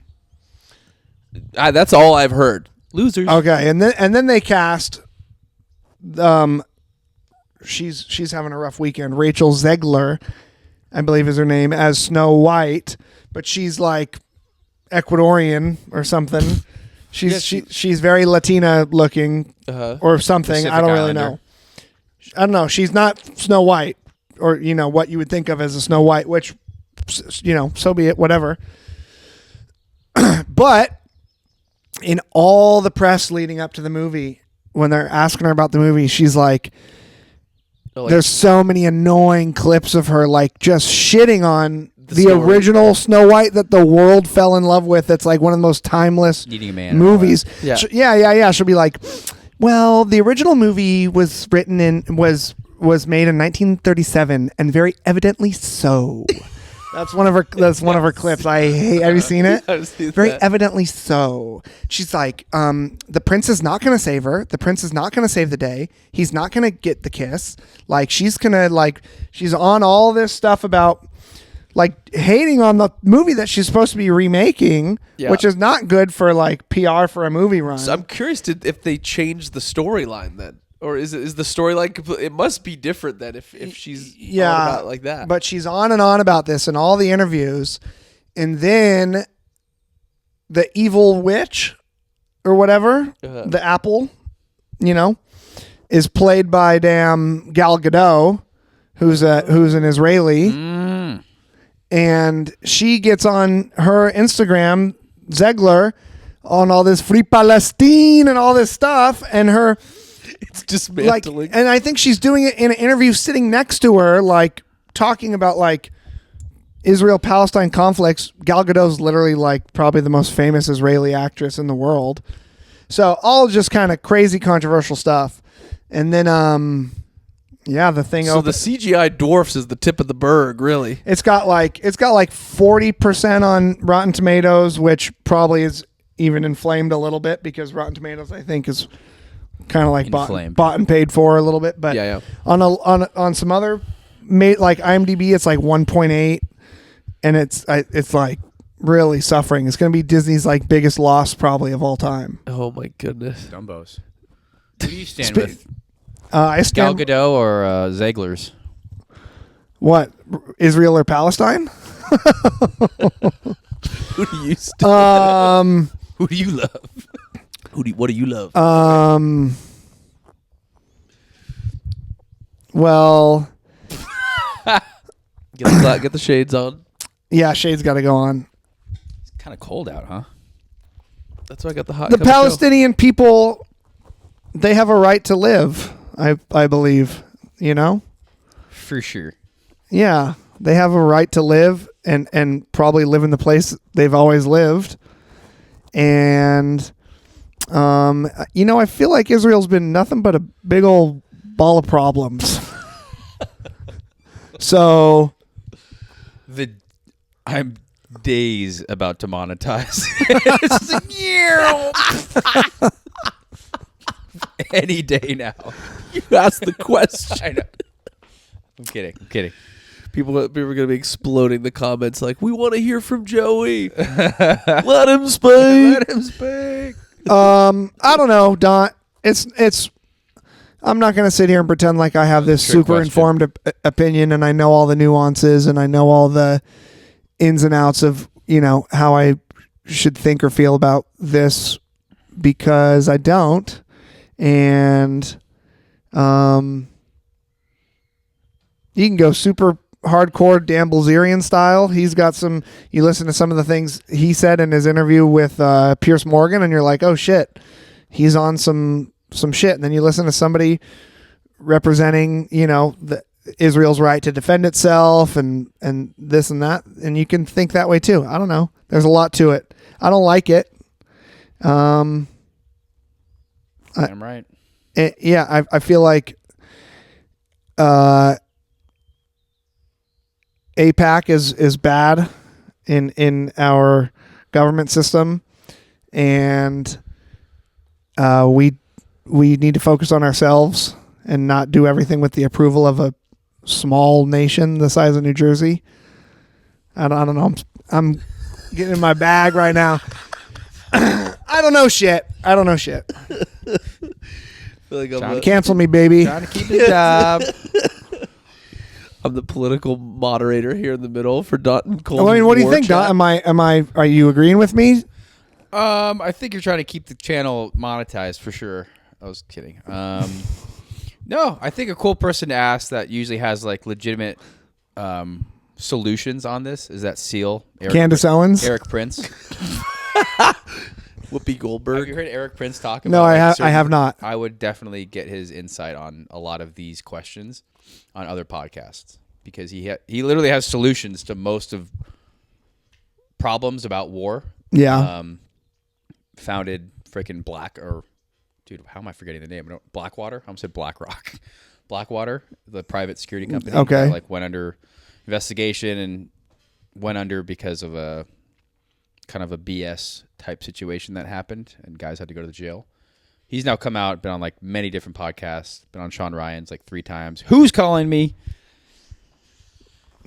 that's all I've heard. Losers. Okay, and then they cast. She's having a rough weekend. Rachel Zegler, I believe is her name, as Snow White, but she's like Ecuadorian or something. She's very Latina looking or something. Pacific I don't really Islander. know. I don't know. She's not Snow White or what you would think of as a Snow White, which so be it. Whatever. But in all the press leading up to the movie, when they're asking her about the movie, she's like. There's so many annoying clips of her like just shitting on the original Snow White that the world fell in love with. That's like one of the most timeless movies. Yeah. She'll be like, well, the original movie was written was made in 1937 and very evidently so. That's one of her clips. I hate. Have you seen it? I've seen Very that. evidently so. She's like, the prince is not going to save her. The prince is not going to save the day. He's not going to get the kiss. Like, she's on all this stuff about like hating on the movie that she's supposed to be remaking, which is not good for like PR for a movie run. So I'm curious if they changed the storyline then. Or is the storyline? It must be different than if she's on about like that. But she's on and on about this in all the interviews, and then the evil witch or whatever, the apple, is played by damn Gal Gadot, who's an Israeli, and she gets on her Instagram, Zegler, on all this Free Palestine and all this stuff, and her. It's dismantling. And I think she's doing it in an interview sitting next to her, like talking about like Israel-Palestine conflicts. Gal Gadot's literally like probably the most famous Israeli actress in the world. So all just kind of crazy controversial stuff. And then the thing. So the CGI dwarfs is the tip of the berg, really. It's got like 40% on Rotten Tomatoes, which probably is even inflamed a little bit because Rotten Tomatoes, I think, is kind of like bought and paid for a little bit, but on some other like IMDb, it's like 1.8, and it's like really suffering. It's going to be Disney's like biggest loss probably of all time. Oh my goodness. Dumbos. Who do you stand with? I Gal stand Gadot or Ziegler's? what? Israel or Palestine? Who do you stand? Who do you love? What do you love? Well, Get the shades on. yeah, shade's got to go on. It's kind of cold out, huh? That's why I got the hot. The cup of Palestinian people, they have a right to live. I believe, you know. For sure. Yeah, they have a right to live and probably live in the place they've always lived. And, you know, I feel like Israel's been nothing but a big old ball of problems. So, I'm days about to monetize. It's like, any day now. You asked the question. I know. I'm kidding. People are going to be exploding the comments like, we want to hear from Joey. Let him speak. I don't know, Don. It's. I'm not going to sit here and pretend like I have this Trick super question. informed opinion and I know all the nuances and I know all the ins and outs of, you know, how I should think or feel about this, because I don't. And you can go super hardcore Dan Bilzerian style. He's got some, you listen to some of the things he said in his interview with Pierce Morgan and you're like, oh shit, he's on some shit. And then you listen to somebody representing, you know, Israel's right to defend itself and this and that. And you can think that way too. I don't know. There's a lot to it. I don't like it. I'm right. I feel like AIPAC is bad in our government system, and we need to focus on ourselves and not do everything with the approval of a small nation the size of New Jersey. I don't know. I'm getting in my bag right now. I don't know shit. Like Cancel me, baby. Trying to keep the job. I'm the political moderator here in the middle for Dot and Cole. I mean, what do you think, Don? Are you agreeing with me? I think you're trying to keep the channel monetized for sure. I was kidding. No, I think a cool person to ask that usually has like legitimate solutions on this is that SEAL. Candace Owens? Eric Prince. Whoopi Goldberg. Have you heard Eric Prince talk about No, I certain- have not. I would definitely get his insight on a lot of these questions on other podcasts because he literally has solutions to most of problems about war. Yeah. Founded freaking dude, how am I forgetting the name? Blackwater? I almost said BlackRock. Blackwater, the private security company. Okay. That, like went under investigation and went under because of a kind of a BS type situation that happened and guys had to go to the jail. He's now come out, been on like many different podcasts, been on Sean Ryan's like 3 times. Who's calling me?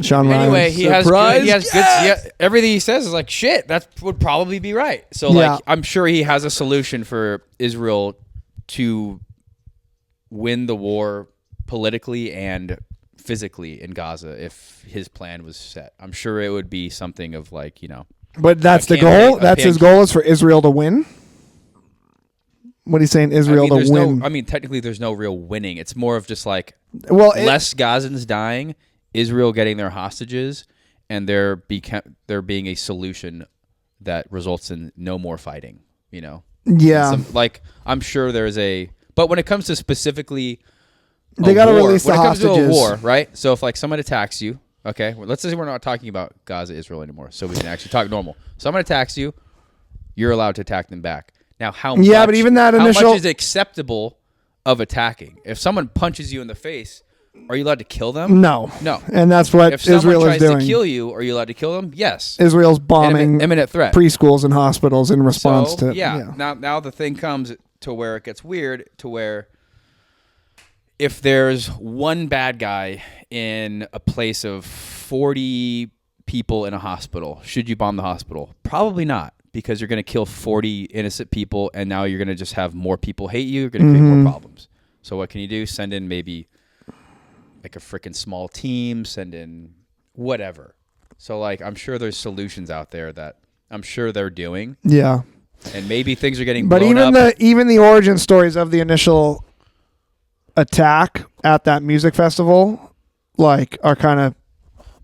Sean Ryan. Anyway, he has Surprise good, everything he says is like shit. That would probably be right. So Yeah. like, I'm sure he has a solution for Israel to win the war politically and physically in Gaza if his plan was set. I'm sure it would be something of like, you know. But that's the goal. That's his goal is for Israel to win. What are you saying? Israel to win. Technically, there's no real winning. It's more of just like less Gazans dying, Israel getting their hostages, and there being a solution that results in no more fighting. You know. Yeah. I'm sure there's but when it comes to specifically, they got to release the when it comes hostages. to a war, right? So if like someone attacks you, okay, well, let's say we're not talking about Gaza, Israel anymore, so we can actually talk normal. Someone attacks you, you're allowed to attack them back. Now, how much? Yeah, but even that how initial much is acceptable of attacking? If someone punches you in the face, are you allowed to kill them? No. No. And that's what If someone Israel is tries doing. to kill you, are you allowed to kill them? Yes. Israel's bombing Imminent threat. preschools and hospitals in response to yeah. Now the thing comes to where it gets weird, to where if there's one bad guy in a place of 40 people in a hospital. Should you bomb the hospital? Probably not, because you're going to kill 40 innocent people, and now you're going to just have more people hate you. You're going to create more problems. So what can you do? Send in maybe like a freaking small team, send in whatever. So like I'm sure there's solutions out there that I'm sure they're doing. Yeah. And maybe things are getting but blown even up. even the origin stories of the initial attack at that music festival like are kind of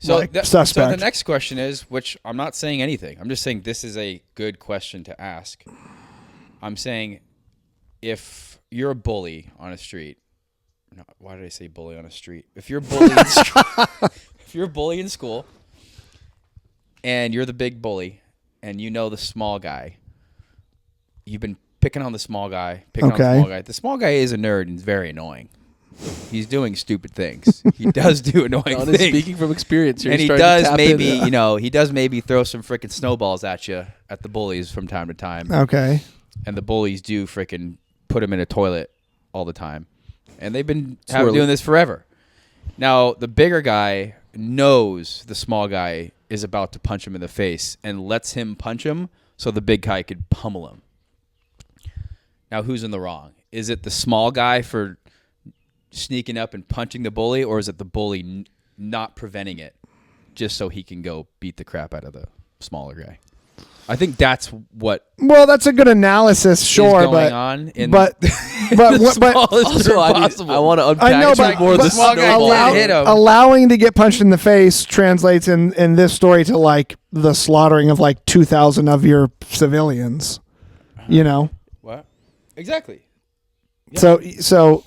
suspect. So the next question is, which I'm not saying anything. I'm just saying this is a good question to ask. I'm saying if you're a bully on a street, no, why did I say bully on a street? If you're a bully in school, if you're a bully in school and you're the big bully and you know the small guy, you've been picking on the small guy, The small guy is a nerd and very annoying. He's doing stupid things. He does do annoying things. Speaking from experience here, and he does maybe throw some freaking snowballs at you, at the bullies from time to time. Okay. And the bullies do freaking put him in a toilet all the time. And they've been doing this forever. Now, the bigger guy knows the small guy is about to punch him in the face and lets him punch him so the big guy could pummel him. Now, who's in the wrong? Is it the small guy for sneaking up and punching the bully, or is it the bully not preventing it just so he can go beat the crap out of the smaller guy? I think that's what. Well, that's a good analysis, sure, is going on in but also, I want to unpack more of the small guy snowball. hit him. allowing to get punched in the face translates in this story to like the slaughtering of like 2,000 of your civilians. You know. What? Exactly. Yeah. So.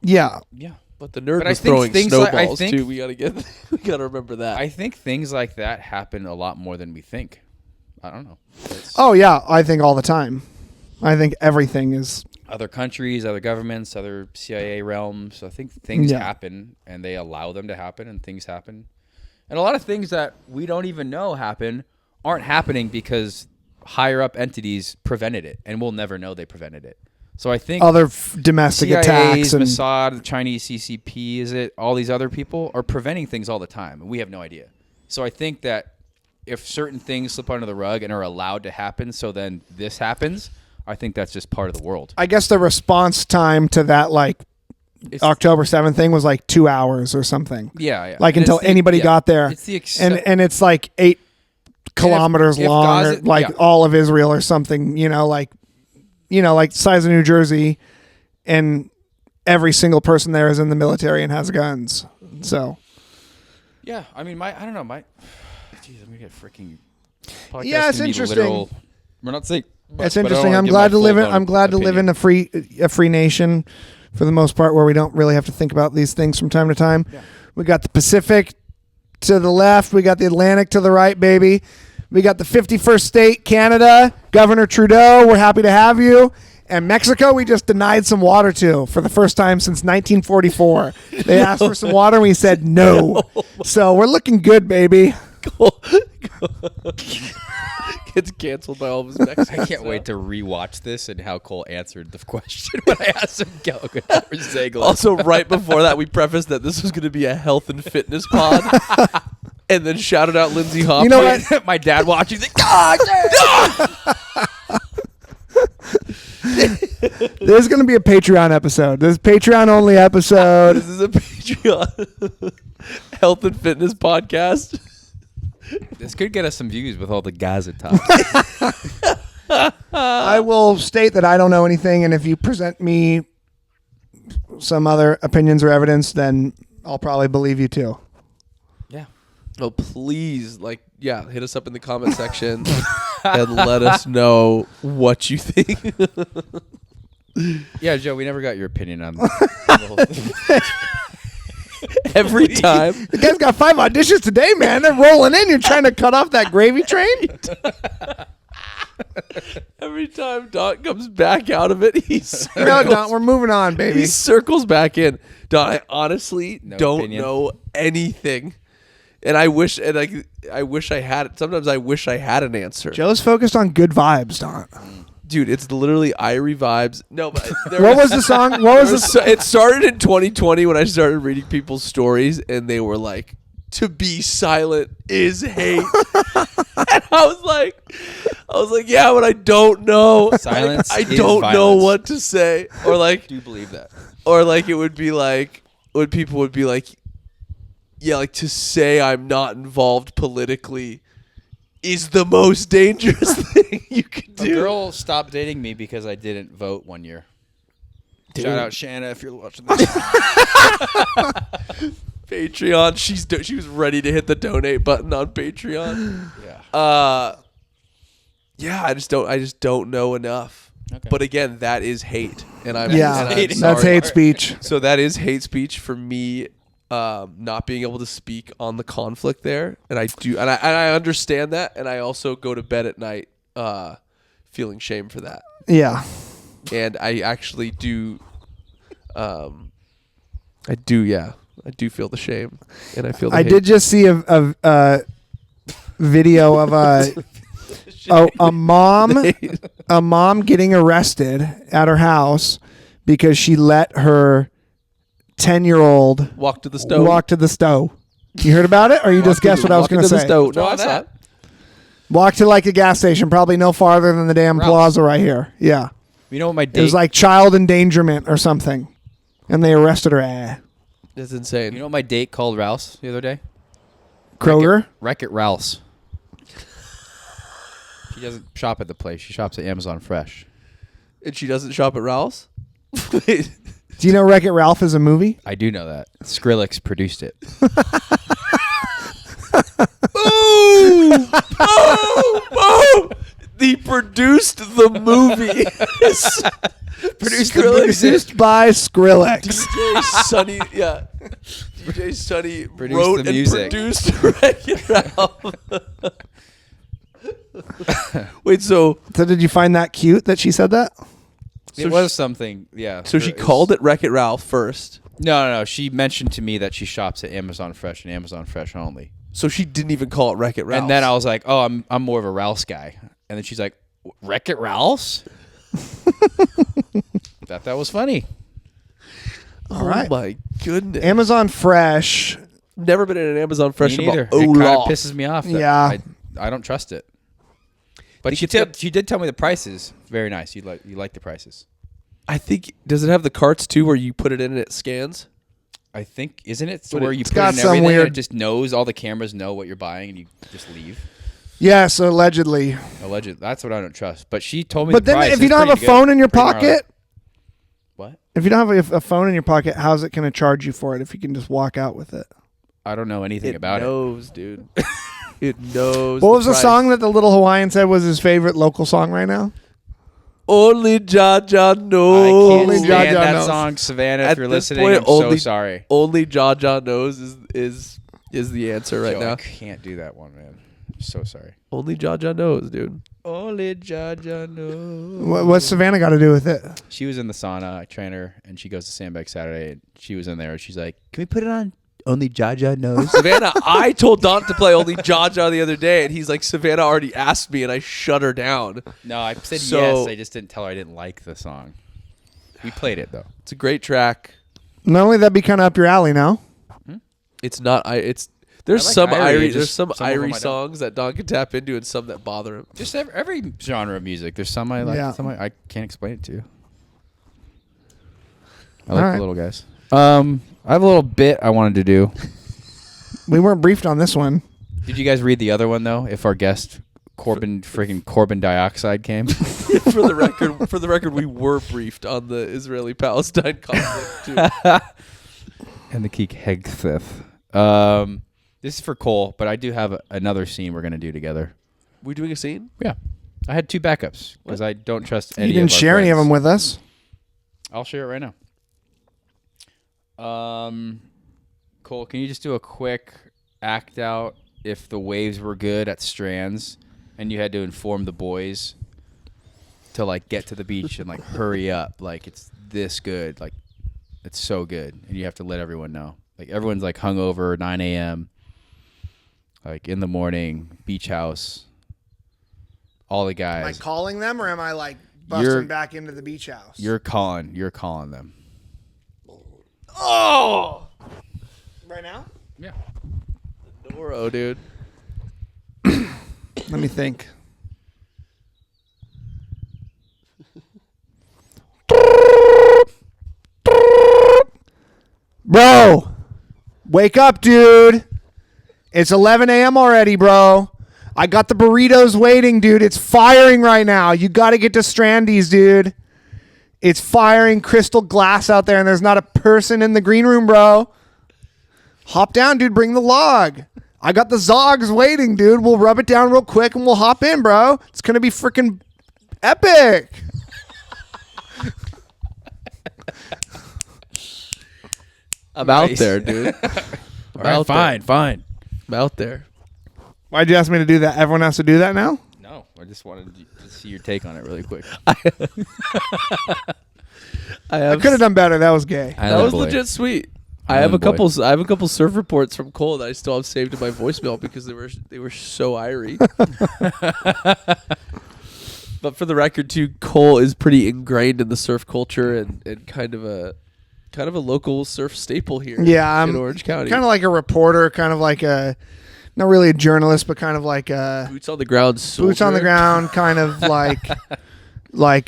Yeah. Yeah. But the nerd But was I think throwing things snowballs like- too. We gotta remember that. I think things like that happen a lot more than we think. I don't know. Oh yeah, I think all the time. I think everything is. Other countries, other governments, other CIA realms. I think things Yeah. happen, and they allow them to happen, and things happen. And a lot of things that we don't even know happen aren't happening because higher up entities prevented it, and we'll never know they prevented it. So I think Other domestic attacks and Mossad, the Chinese CCP, all these other people are preventing things all the time, and we have no idea. So I think that if certain things slip under the rug and are allowed to happen, so then this happens, I think that's just part of the world. I guess the response time to that like October 7th thing was like 2 hours or something. Yeah. Like And until it's anybody got there. It's the and it's like 8 kilometers if long, Gaza- or like yeah. all of Israel or something, like size of New Jersey, and every single person there is in the military and has guns. So Yeah, I mean, I don't know, geez, I'm gonna get freaking. Yeah, it's interesting. We're not saying. much, it's but I don't interesting. wanna I'm give glad my to live in. full-blown I'm glad to live in opinion. a free nation, for the most part, where we don't really have to think about these things from time to time. Yeah. We got the Pacific to the left. We got the Atlantic to the right, baby. We got the 51st state, Canada, Governor Trudeau. We're happy to have you. And Mexico, we just denied some water to for the first time since 1944. They asked for some water, and we said no. So we're looking good, baby. Gets canceled by all of his Mexicans. I can't wait to rewatch this and how Cole answered the question when I asked him Ziegler. Also, right before that, we prefaced that this was going to be a health and fitness pod, and then shouted out Lindsay Hopkins. You know what? My dad watching. He's like, God, There's going to be a Patreon episode. This is Patreon only episode. This is a Patreon health and fitness podcast. this could get us some views with all the Gaza talk. I will state that I don't know anything, and if you present me some other opinions or evidence, then I'll probably believe you too. Yeah. Oh, please, hit us up in the comment section and let us know what you think. Yeah, Joe, we never got your opinion on the whole thing. Every time. The guy's got 5 auditions today, man. They're rolling in. You're trying to cut off that gravy train? Every time Don comes back out of it, he circles, No, Don, we're moving on, baby. he circles back in. Don, I honestly No don't opinion. know anything. And I wish I wish I had it. Sometimes I wish I had an answer. Joe's focused on good vibes, Don. Dude, it's literally Irie vibes. No, but What was the song? What was the song? It started in 2020 when I started reading people's stories, and they were like, "To be silent is hate." And I was like, yeah, but I don't know. Silence. I is don't violence. know what to say. Or like, Do you believe that? or like it would be like when people would be like, yeah, like to say I'm not involved politically is the most dangerous thing you could A do. girl stopped dating me because I didn't vote one year. Dude. Shout out Shanna if you're watching this. Patreon. She was ready to hit the donate button on Patreon. Yeah. Yeah, I just don't know enough. Okay. But again, that is hate, and I'm Yeah, and I'm Hate. that's sorry. hate speech. So that is hate speech for me. Not being able to speak on the conflict there, and I do, and I understand that, and I also go to bed at night feeling shame for that, Yeah. and I actually do. I do feel the shame, and I feel. The I hate. did just see a video of a mom getting arrested at her house because she let her 10-year-old walk to the stove. walk to the stove. You heard about it, or you just guessed what I was going to say? No, No, I saw that. it. Walk to like a gas station, probably no farther than the damn Ralph's. plaza right here. Yeah, You know what my it date? was like child endangerment or something, and they arrested her. It's insane. You know what my date called Rouse the other day? Kroger. Wreck-It Rouse. She doesn't shop at the place. She shops at Amazon Fresh. And she doesn't shop at Ralph's. Wait. Do you know Wreck-It Ralph is a movie? I do know that. Skrillex produced it. Boom! Boom! He produced the movie. Produced by Skrillex. DJ Sunny, yeah. DJ Sunny Produced wrote the music. and produced Wreck-It Ralph. Wait, so So did you find that cute that she said that? It was something, yeah. so she It was- called it Wreck-It Ralph first. No. She mentioned to me that she shops at Amazon Fresh and Amazon Fresh only. So she didn't even call it Wreck-It Ralph. And then I was like, oh, I'm more of a Rouse guy. And then she's like, Wreck-It Rouse? That was funny. oh All right. my goodness. Amazon Fresh. Never been in an Amazon Fresh Me neither. about It kind of Olaf. pisses me off. That Yeah. I don't trust it. But Think it's she did tell me the prices. Very nice. You like the prices. I think, does it have the carts too where you put it in and it scans? I think, isn't it But where it's you put got in some everything and weird- it just knows, all the cameras know what you're buying and you just leave? Yeah, so allegedly. Allegedly. That's what I don't trust. But she told me But the then price. if you It's don't have a pretty good. phone in your Pretty gnarly. pocket, What? if you don't have a phone in your pocket, how's it going to charge you for it if you can just walk out with it? I don't know anything about it. knows, dude. It knows. What was the price. song that the little Hawaiian said was his favorite local song right now? Only Jaja I knows. can't Only stand Jaja that knows. song, Savannah. At If you're this listening, point, I'm so only- sorry. Only Jaja knows is the answer right Yo, now. I can't do that one, man. I'm so sorry. Only Jaja knows, dude. Only Jaja knows. What's Savannah got to do with it? She was in the sauna. I train her, and she goes to Sandbag Saturday. And she was in there, and she's like, "Can we put it on? Only Jaja knows." Savannah, I told Don to play Only Jaja the other day, and he's like, Savannah already asked me, and I shut her down. No, I said So- yes. I just didn't tell her I didn't like the song. We played it though. It's a great track. Not only that, be kind of up your alley now. It's not. There's I like some Irie, Irie, just there's some some of them I Irie don't. songs that Don can tap into, and some that bother him. Just every genre of music. There's some I like. Yeah. Some I can't explain it to you. I All like right. the little guys. I have a little bit I wanted to do. We weren't briefed on this one. Did you guys read the other one though? If our guest Corbin dioxide came. For the record, we were briefed on the Israeli-Palestine conflict too. And the geek Hegseth. This is for Cole, but I do have another scene we're gonna do together. We doing a scene? Yeah, I had two backups because I don't trust any. You didn't of our share any of friends. them with us. I'll share it right now. Cole, can you just do a quick act out if the waves were good at Strands, and you had to inform the boys to like get to the beach and like hurry up, like it's this good, like it's so good, and you have to let everyone know. Like everyone's like hungover, 9 a.m. Like in the morning, beach house. All the Am I guys. calling them or am I like busting back into the beach house. You're calling them. Oh! Right now? Yeah. Noro, dude. Let me think. Bro, wake up, dude. It's 11 a.m. already, bro. I got the burritos waiting, dude. It's firing right now. You got to get to Strandy's, dude. It's firing crystal glass out there, and there's not a person in the green room, bro. Hop down, dude. Bring the log. I got the Zogs waiting, dude. We'll rub it down real quick, and we'll hop in, bro. It's going to be freaking epic. I'm out there, dude. All right, fine. I'm out there. Why'd you ask me to do that? Everyone has to do that now? No, I just wanted to see your take on it really quick. I could have done better. That was gay. That was legit sweet. I have a couple surf reports from Cole that I still have saved in my voicemail because they were so irie. But for the record, too, Cole is pretty ingrained in the surf culture and kind of a local surf staple here. Yeah, in Orange County. Kind of like a reporter, kind of like not really a journalist, but kind of like a boots on the ground soldier. Boots on the ground, kind of like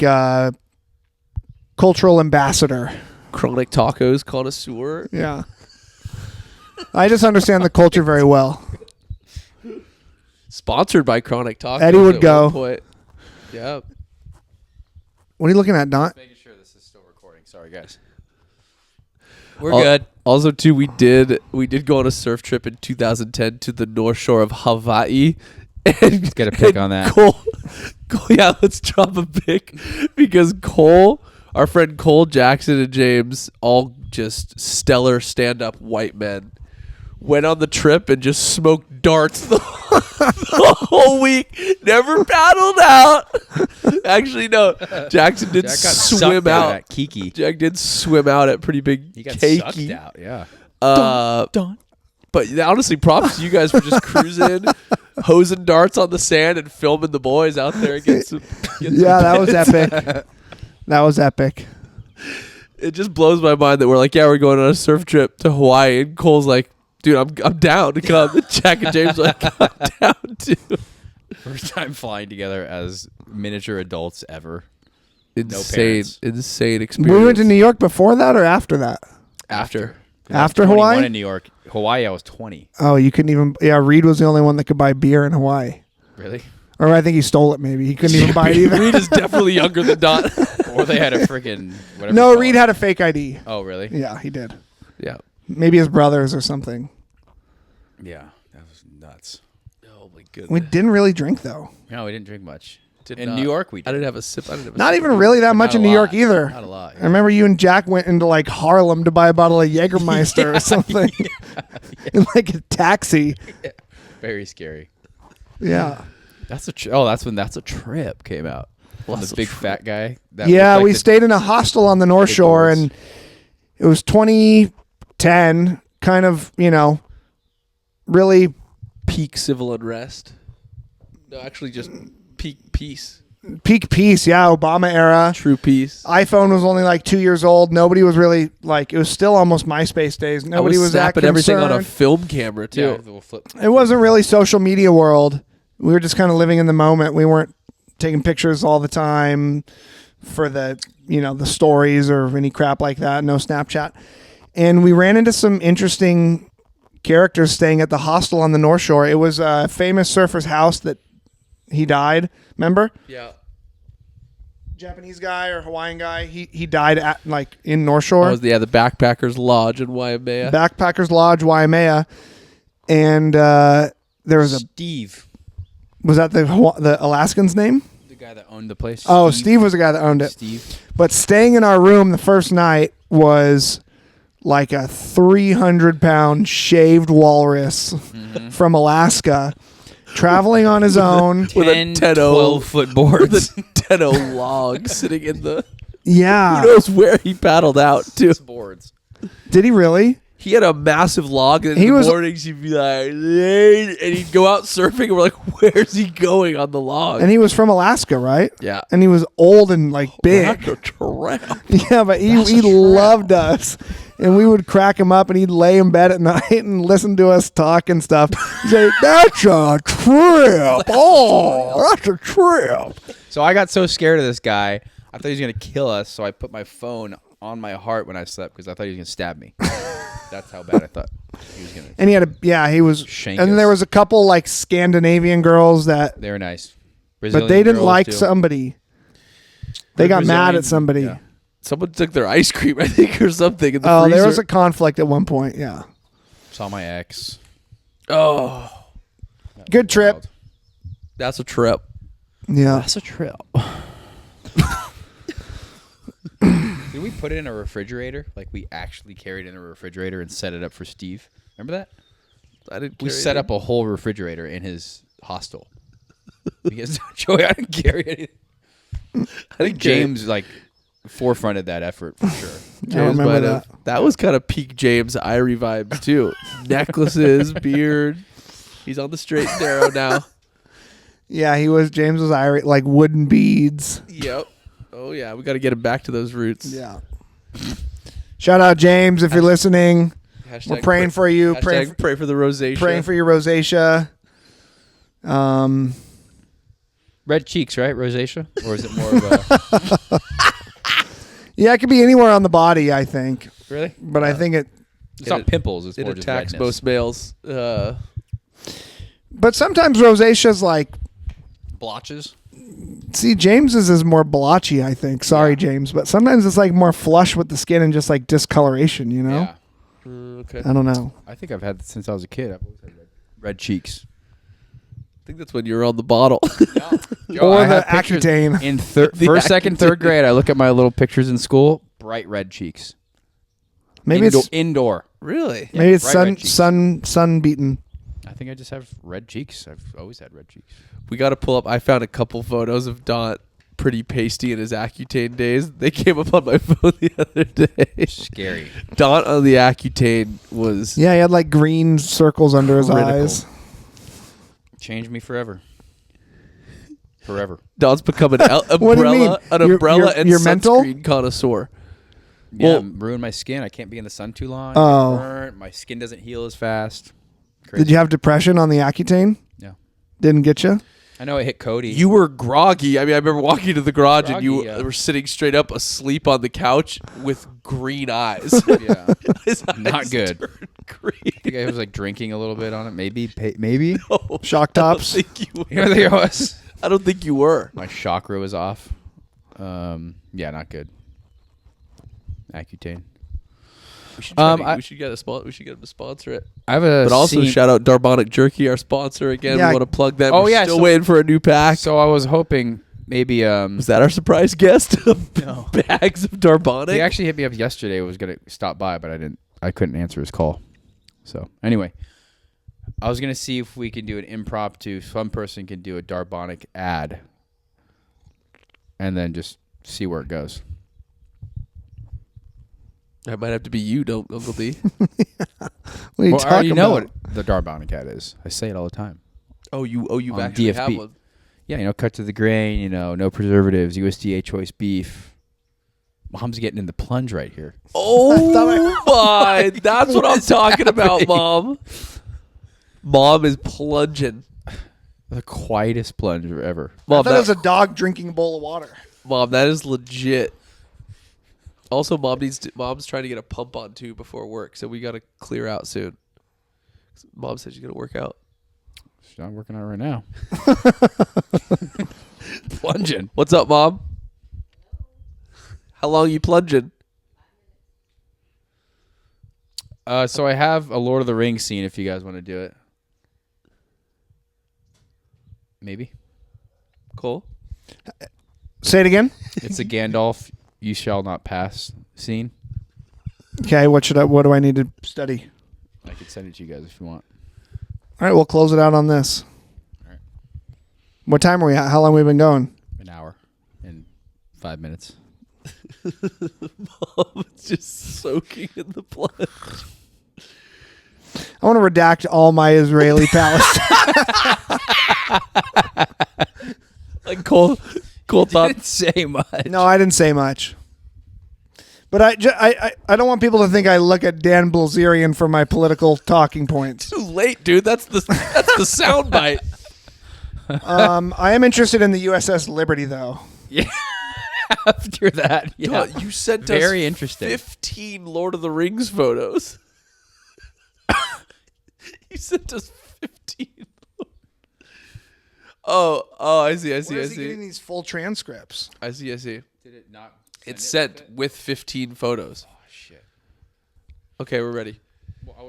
cultural ambassador. Chronic tacos connoisseur. Yeah. I just understand the culture very well. Sponsored by Chronic Tacos. Eddie would go. Yeah. What are you looking at, Don? Making sure this is still recording. Sorry, guys. We're good. Also, too, we did go on a surf trip in 2010 to the North Shore of Hawaii. And let's get a pic on that. Cole, yeah, let's drop a pic because Cole, our friend Cole, Jackson, and James, all just stellar stand-up white men, went on the trip and just smoked darts the whole week. Never paddled out. Actually, no. Jackson did swim out at Kiki. Jack did swim out at pretty big. He got cakey. sucked out. Yeah. Don. But honestly, props to you guys for just cruising, hosing darts on the sand, and filming the boys out there against some. That was epic. That was epic. It just blows my mind that we're going on a surf trip to Hawaii, and Cole's like, dude, I'm down to come. And Jack and James are like, I'm down too. First time flying together as miniature adults ever. Insane experience. We went to New York before that or after that? After Hawaii? In New York. Hawaii, I was 20. Oh, you couldn't even. Yeah, Reed was the only one that could buy beer in Hawaii. Really? Or I think he stole it. Maybe he couldn't even buy it either. Reed is definitely younger than Don. Or they had a freaking whatever. No, Reed had a fake ID. Oh, really? Yeah, he did. Yeah. Maybe his brothers or something. Yeah, that was nuts. Oh my goodness. We didn't really drink though. No, we didn't drink much. Did in not. New York, we did. I didn't have a sip. Not even really that much in New York either. Not a lot. Yeah. I remember you and Jack went into like Harlem to buy a bottle of Jägermeister or something. In like a taxi. Yeah. Very scary. Yeah. That's when That's a Trip came out. The big fat guy. Yeah, we stayed in a hostel on the North Shore, and it was 2010, kind of, really peak civil unrest. No, actually just peak peace. Peak peace, yeah, Obama era. True peace. iPhone was only like 2 years old. Nobody was really it was still almost MySpace days. Nobody was that snapping everything on a concerned. film camera too. Yeah, It wasn't really social media world. We were just kind of living in the moment. We weren't taking pictures all the time for the stories or any crap like that. No Snapchat. And we ran into some interesting characters staying at the hostel on the North Shore. It was a famous surfer's house that he died. Remember? Yeah. Japanese guy or Hawaiian guy. He died at in North Shore. The Backpackers Lodge in Waimea. Backpackers Lodge, Waimea. And there was Steve. Was that the Alaskan's name? The guy that owned the place. Oh, Steve was the guy that owned it. Steve. But staying in our room the first night was like a 300-pound shaved walrus from Alaska, traveling on his own. With a 12-foot boards. With a 10 log sitting in the... Yeah. Who knows where he paddled out to. Boards. Did he really? He had a massive log, and in the mornings he'd be like, and he'd go out surfing, and we're like, where's he going on the log? And he was from Alaska, right? Yeah. And he was old and like big. That's a tramp. Yeah, but he loved us. And we would crack him up, and he'd lay in bed at night and listen to us talk and stuff. He'd say, that's a trip. Oh, that's a trip. So I got so scared of this guy, I thought he was going to kill us, so I put my phone on my heart when I slept because I thought he was going to stab me. That's how bad I thought he was going to. And he was. Shank and us. there was a couple like Scandinavian girls that. They were nice. But Brazilian they didn't girls, like too. somebody. They got mad at somebody. Yeah. Someone took their ice cream, I think, or something in the freezer. There was a conflict at one point, yeah. Saw my ex. Oh. Good trip. Wild. That's a trip. Yeah. That's a trip. Did we put it in a refrigerator? Like we actually carried it in a refrigerator and set it up for Steve? Remember that? I didn't. We set up a whole refrigerator in his hostel. Because Joey, I didn't carry anything. I think James like forefronted that effort for sure. I remember that. That was kind of peak James Irie vibes too. Necklaces, beard. He's on the straight and narrow now. Yeah, James was Irish, like wooden beads. Yep. Oh yeah, we got to get him back to those roots. Yeah. Shout out James if you're listening. We're praying for you. Pray for the rosacea. Praying for your rosacea. Red cheeks, right? Rosacea? Or is it more of a... Yeah, it could be anywhere on the body, I think. Really? But I think it's not pimples. It's it more just attacks redness. most males. But sometimes rosacea's like... Blotches? See, James's is more blotchy, I think. Sorry, James. But sometimes it's like more flush with the skin and just like discoloration, you know? Yeah. Okay. I don't know. I think I've had since I was a kid. I've always had red cheeks. I think that's when you were on the bottle. Or the Accutane. In first, second, third grade, I look at my little pictures in school. Bright red cheeks. Maybe it's indoor. Really? maybe it's bright red cheeks. sun beaten. I think I just have red cheeks. I've always had red cheeks. We got to pull up. I found a couple photos of Daunt pretty pasty in his Accutane days. They came up on my phone the other day. Scary. Daunt on the Accutane was Yeah, he had like green circles under his Critical. eyes. Changed me forever. Forever. Daunt's become an What do you mean? umbrella and you're mental? sunscreen connoisseur. Yeah, Well- ruined my skin. I can't be in the sun too long. Oh. I get burnt. My skin doesn't heal as fast. Crazy. Did you have depression on the Accutane? Yeah. Didn't get you? I know it hit Cody. You were groggy. I mean, I remember walking to the garage and you Groggy, yeah. were sitting straight up asleep on the couch with green eyes. Yeah. His eyes Not good. turned green. I think I was like drinking a little bit on it. Maybe. Maybe. No, Shock I don't tops? think you were. You know, I think it was. I don't think you were. My chakra was off. Yeah, not good. Accutane. We should, I- we should get we should get him to sponsor it. I have a But also scene- shout out Darbonic Jerky, our sponsor. Again, Yeah. we want to plug them. Oh, We're yeah, still so- waiting for a new pack. So I was hoping maybe Was that our surprise guest? No. Bags of Darbonic. he actually hit me up yesterday. Was gonna stop by, but I couldn't answer his call. So anyway, I was gonna see if we can do an impromptu. Some person can do a Darbonic ad, and then just see where it goes. That might have to be you, don't Uncle D. What are you Well, I talking already know about? what the Darbonic ad is. I say it all the time. you On actually DFB. have one. Yeah, cut to the grain. No preservatives. USDA choice beef. Mom's getting in the plunge right here. Oh my! That's what I'm talking about, Mom. Mom is plunging. The quietest plunge ever. I Mom, thought it was a dog drinking a bowl of water. Mom, that is legit. Also, Mom's trying to get a pump on too before work, so we got to clear out soon. Mom said she's gonna work out. She's not working out right now. Plunging. What's up, Mom? How long you plunging? So I have a Lord of the Rings scene if you guys want to do it. Maybe. Cool. Say it again. It's a Gandalf "You shall not pass" scene. Okay, what do I need to study? I could send it to you guys if you want. All right, we'll close it out on this. All right. What time are we at? How long have we been going? An hour and 5 minutes. Mom is just soaking in the plunge. I want to redact all my Israeli Palestine. Like Cole thought. Didn't say much. No, I didn't say much. But I don't want people to think I look at Dan Bilzerian for my political talking points. Too late, dude. That's the sound bite. I am interested in the USS Liberty, though. Yeah. After that, yeah. You sent Very us interesting. 15 Lord of the Rings photos. You sent us 15. Oh, I see. Where is he getting these full transcripts? I see. Did it not? It's sent with 15 photos. Oh shit. Okay, we're ready. Well, I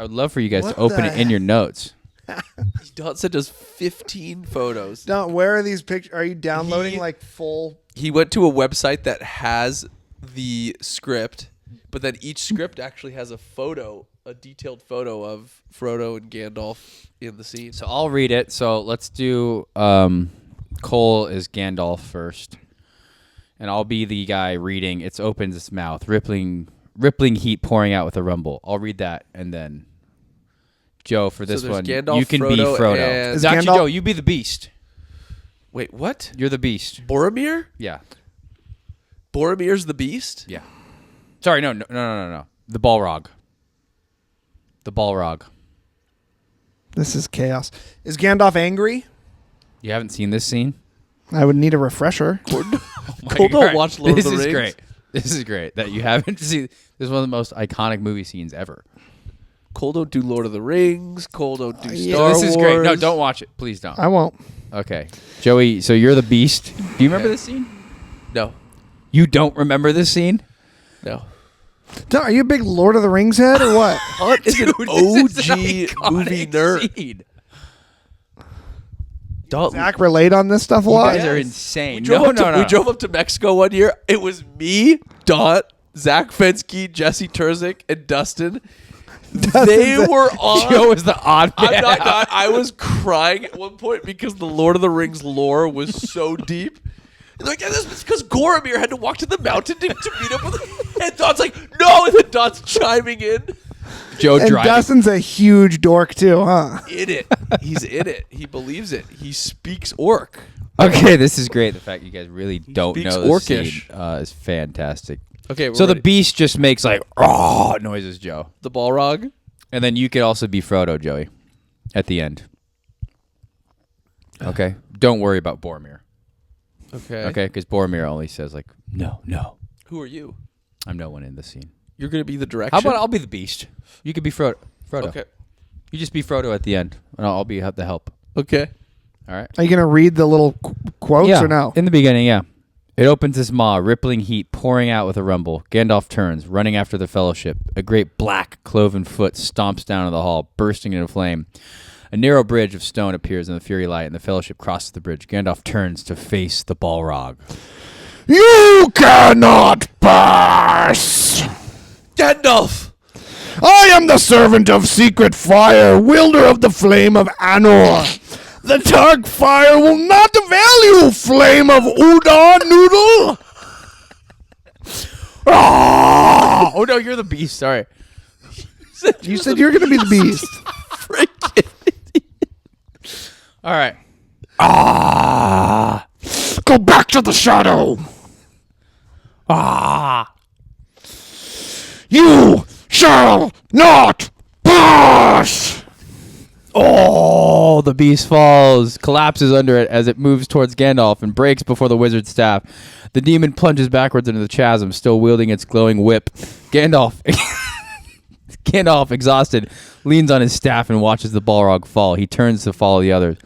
would love for you guys What to open the it in your notes. Don sent us 15 photos. Where are these pictures? Are you downloading like full? He went to a website that has the script, but then each script actually has a detailed photo of Frodo and Gandalf in the scene. So I'll read it. So let's do Cole is Gandalf first. And I'll be the guy reading. It opens its mouth, rippling heat pouring out with a rumble. I'll read that, and then Joe for this there's one. Gandalf, you can be Frodo, Frodo. and- Is Actually, Gandalf- Joe, you be the Beast. Wait, what? You're the Beast. Boromir? Yeah, Boromir's the Beast? yeah. Sorry, no. The Balrog. The Balrog. This is chaos. Is Gandalf angry? You haven't seen this scene? I would need a refresher. Cole don't watch Lord this of the is Rings. great. This is great that you haven't seen. This is one of the most iconic movie scenes ever. Cole don't do Lord of the Rings. Cole don't do Yeah. Star This Wars. is great. No, don't watch it. Please don't. I won't. Okay. Joey, so you're the Beast. Do you remember this scene? No. You don't remember this scene? No. Are you a big Lord of the Rings head or what? Hunt is an Dude, this is OG an iconic movie nerd. scene. Don't. Zach relate on this stuff a You lot? guys are Yes. insane. We drove, No. we drove up to Mexico one year. It was me, Dot, Zach Fensky, Jesse Terzic, and Dustin. They were on. Joe is the odd man. I'm not. I was crying at one point because the Lord of the Rings lore was so deep. And they're like, yeah, that's because Boromir had to walk to the mountain to meet up with. And Dot's like, no, and then Dot's chiming in. Joe And driving. Dustin's a huge dork too, huh? In it, he's in it. He believes it. He speaks orc. Okay, this is great. The fact you guys really don't speaks know this Orcish. scene is fantastic. Okay, we're So the ready. Beast just makes like raw noises, Joe. The Balrog. And then you could also be Frodo, Joey, at the end. Okay? Don't worry about Boromir. Okay. Okay? Because Boromir only says like, no. Who are you? I'm no one in this scene. You're gonna be the direction. How about I'll be the Beast? You could be Frodo. Okay. You just be Frodo at the end, and I'll be the help. Okay. All right? Are you gonna read the little quotes yeah, or no? in the beginning, yeah. It opens its maw, rippling heat pouring out with a rumble. Gandalf turns, running after the Fellowship. A great black, cloven foot stomps down into the hall, bursting into flame. A narrow bridge of stone appears in the fury light, and the Fellowship crosses the bridge. Gandalf turns to face the Balrog. You cannot pass! Gandalf. I am the servant of secret fire, wielder of the flame of Anor. The dark fire will not avail you, flame of udon noodle! Ah! Oh, no, you're the Beast. Sorry. You said you're going to be the beast. All right. Ah! Go back to the shadow! Ah! You shall not pass! Oh, the Beast falls, collapses under it as it moves towards Gandalf and breaks before the wizard's staff. The demon plunges backwards into the chasm, still wielding its glowing whip. Gandalf, exhausted, leans on his staff and watches the Balrog fall. He turns to follow the others.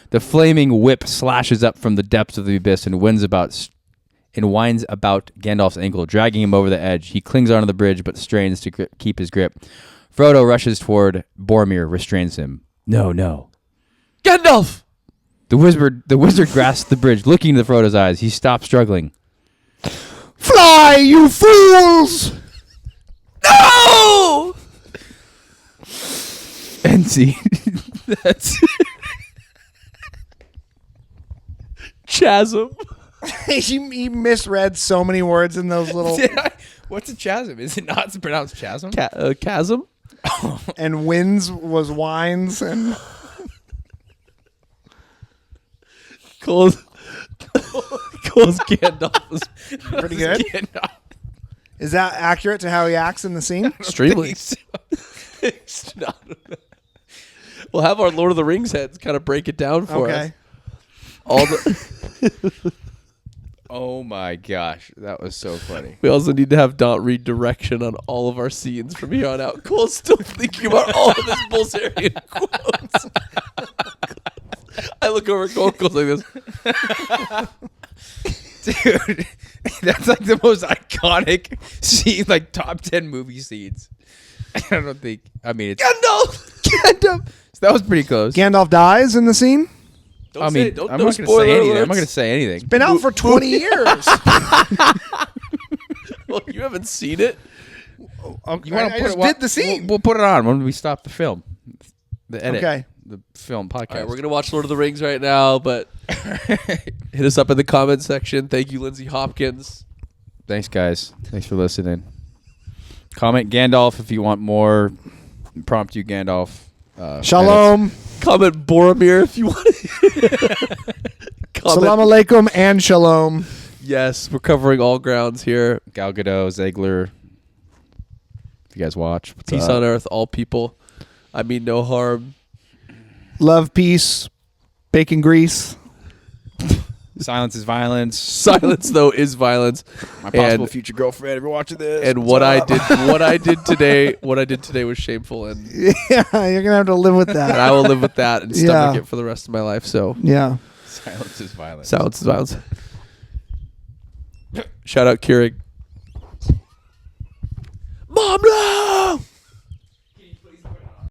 The flaming whip slashes up from the depths of the abyss and winds about Gandalf's ankle, dragging him over the edge. He clings onto the bridge but strains to keep his grip. Frodo rushes toward Boromir, restrains him. No. Gandalf. The wizard grasps the bridge, looking into Frodo's eyes. He stops struggling. Fly, you fools! No. End scene. That's Chasm. he misread so many words in those little... What's a chasm? Is it not pronounced chasm? Chasm. and winds was wines and Cole's Gandalf was pretty good. Is that accurate to how he acts in the scene? Extremely. We'll have our Lord of the Rings heads kind of break it down for us. All the. Oh my gosh, that was so funny. We also need to have Dot read direction on all of our scenes from here on out. Cole's still thinking about all of his Bulgarian quotes. I look over at Cole, Cole's like this. Dude, that's like the most iconic scene, like top 10 movie scenes. I don't think, I mean, it's... Gandalf! So that was pretty close. Gandalf dies in the scene? Don't I say mean, it. Don't, I'm no not going to spoiler say anything. alerts. I'm not going to say anything. Been out for 20 years. Well, you haven't seen it? Okay, You want I to just did the scene. We'll put it on when we stop the film. The edit. Okay. The film podcast. All right, we're going to watch Lord of the Rings right now, but hit us up in the comment section. Thank you, Lindsay Hopkins. Thanks, guys. Thanks for listening. Comment Gandalf if you want more impromptu Gandalf. Shalom. edits. Comment Boromir if you want. Salam alaikum and shalom. Yes, we're covering all grounds here. Gal Gadot, Ziegler. If you guys watch. What's Peace up? on earth, all people. I mean no harm. Love, peace, bacon grease. Silence is violence. Silence, though, is violence. My possible And- future girlfriend. If you're watching this. And what I did today was shameful, and Yeah, you're gonna have to live with that. I will live with that and stomach Yeah. it for the rest of my life. So Yeah. Silence is violence. silence is violence. Shout out Keurig. Mom, no!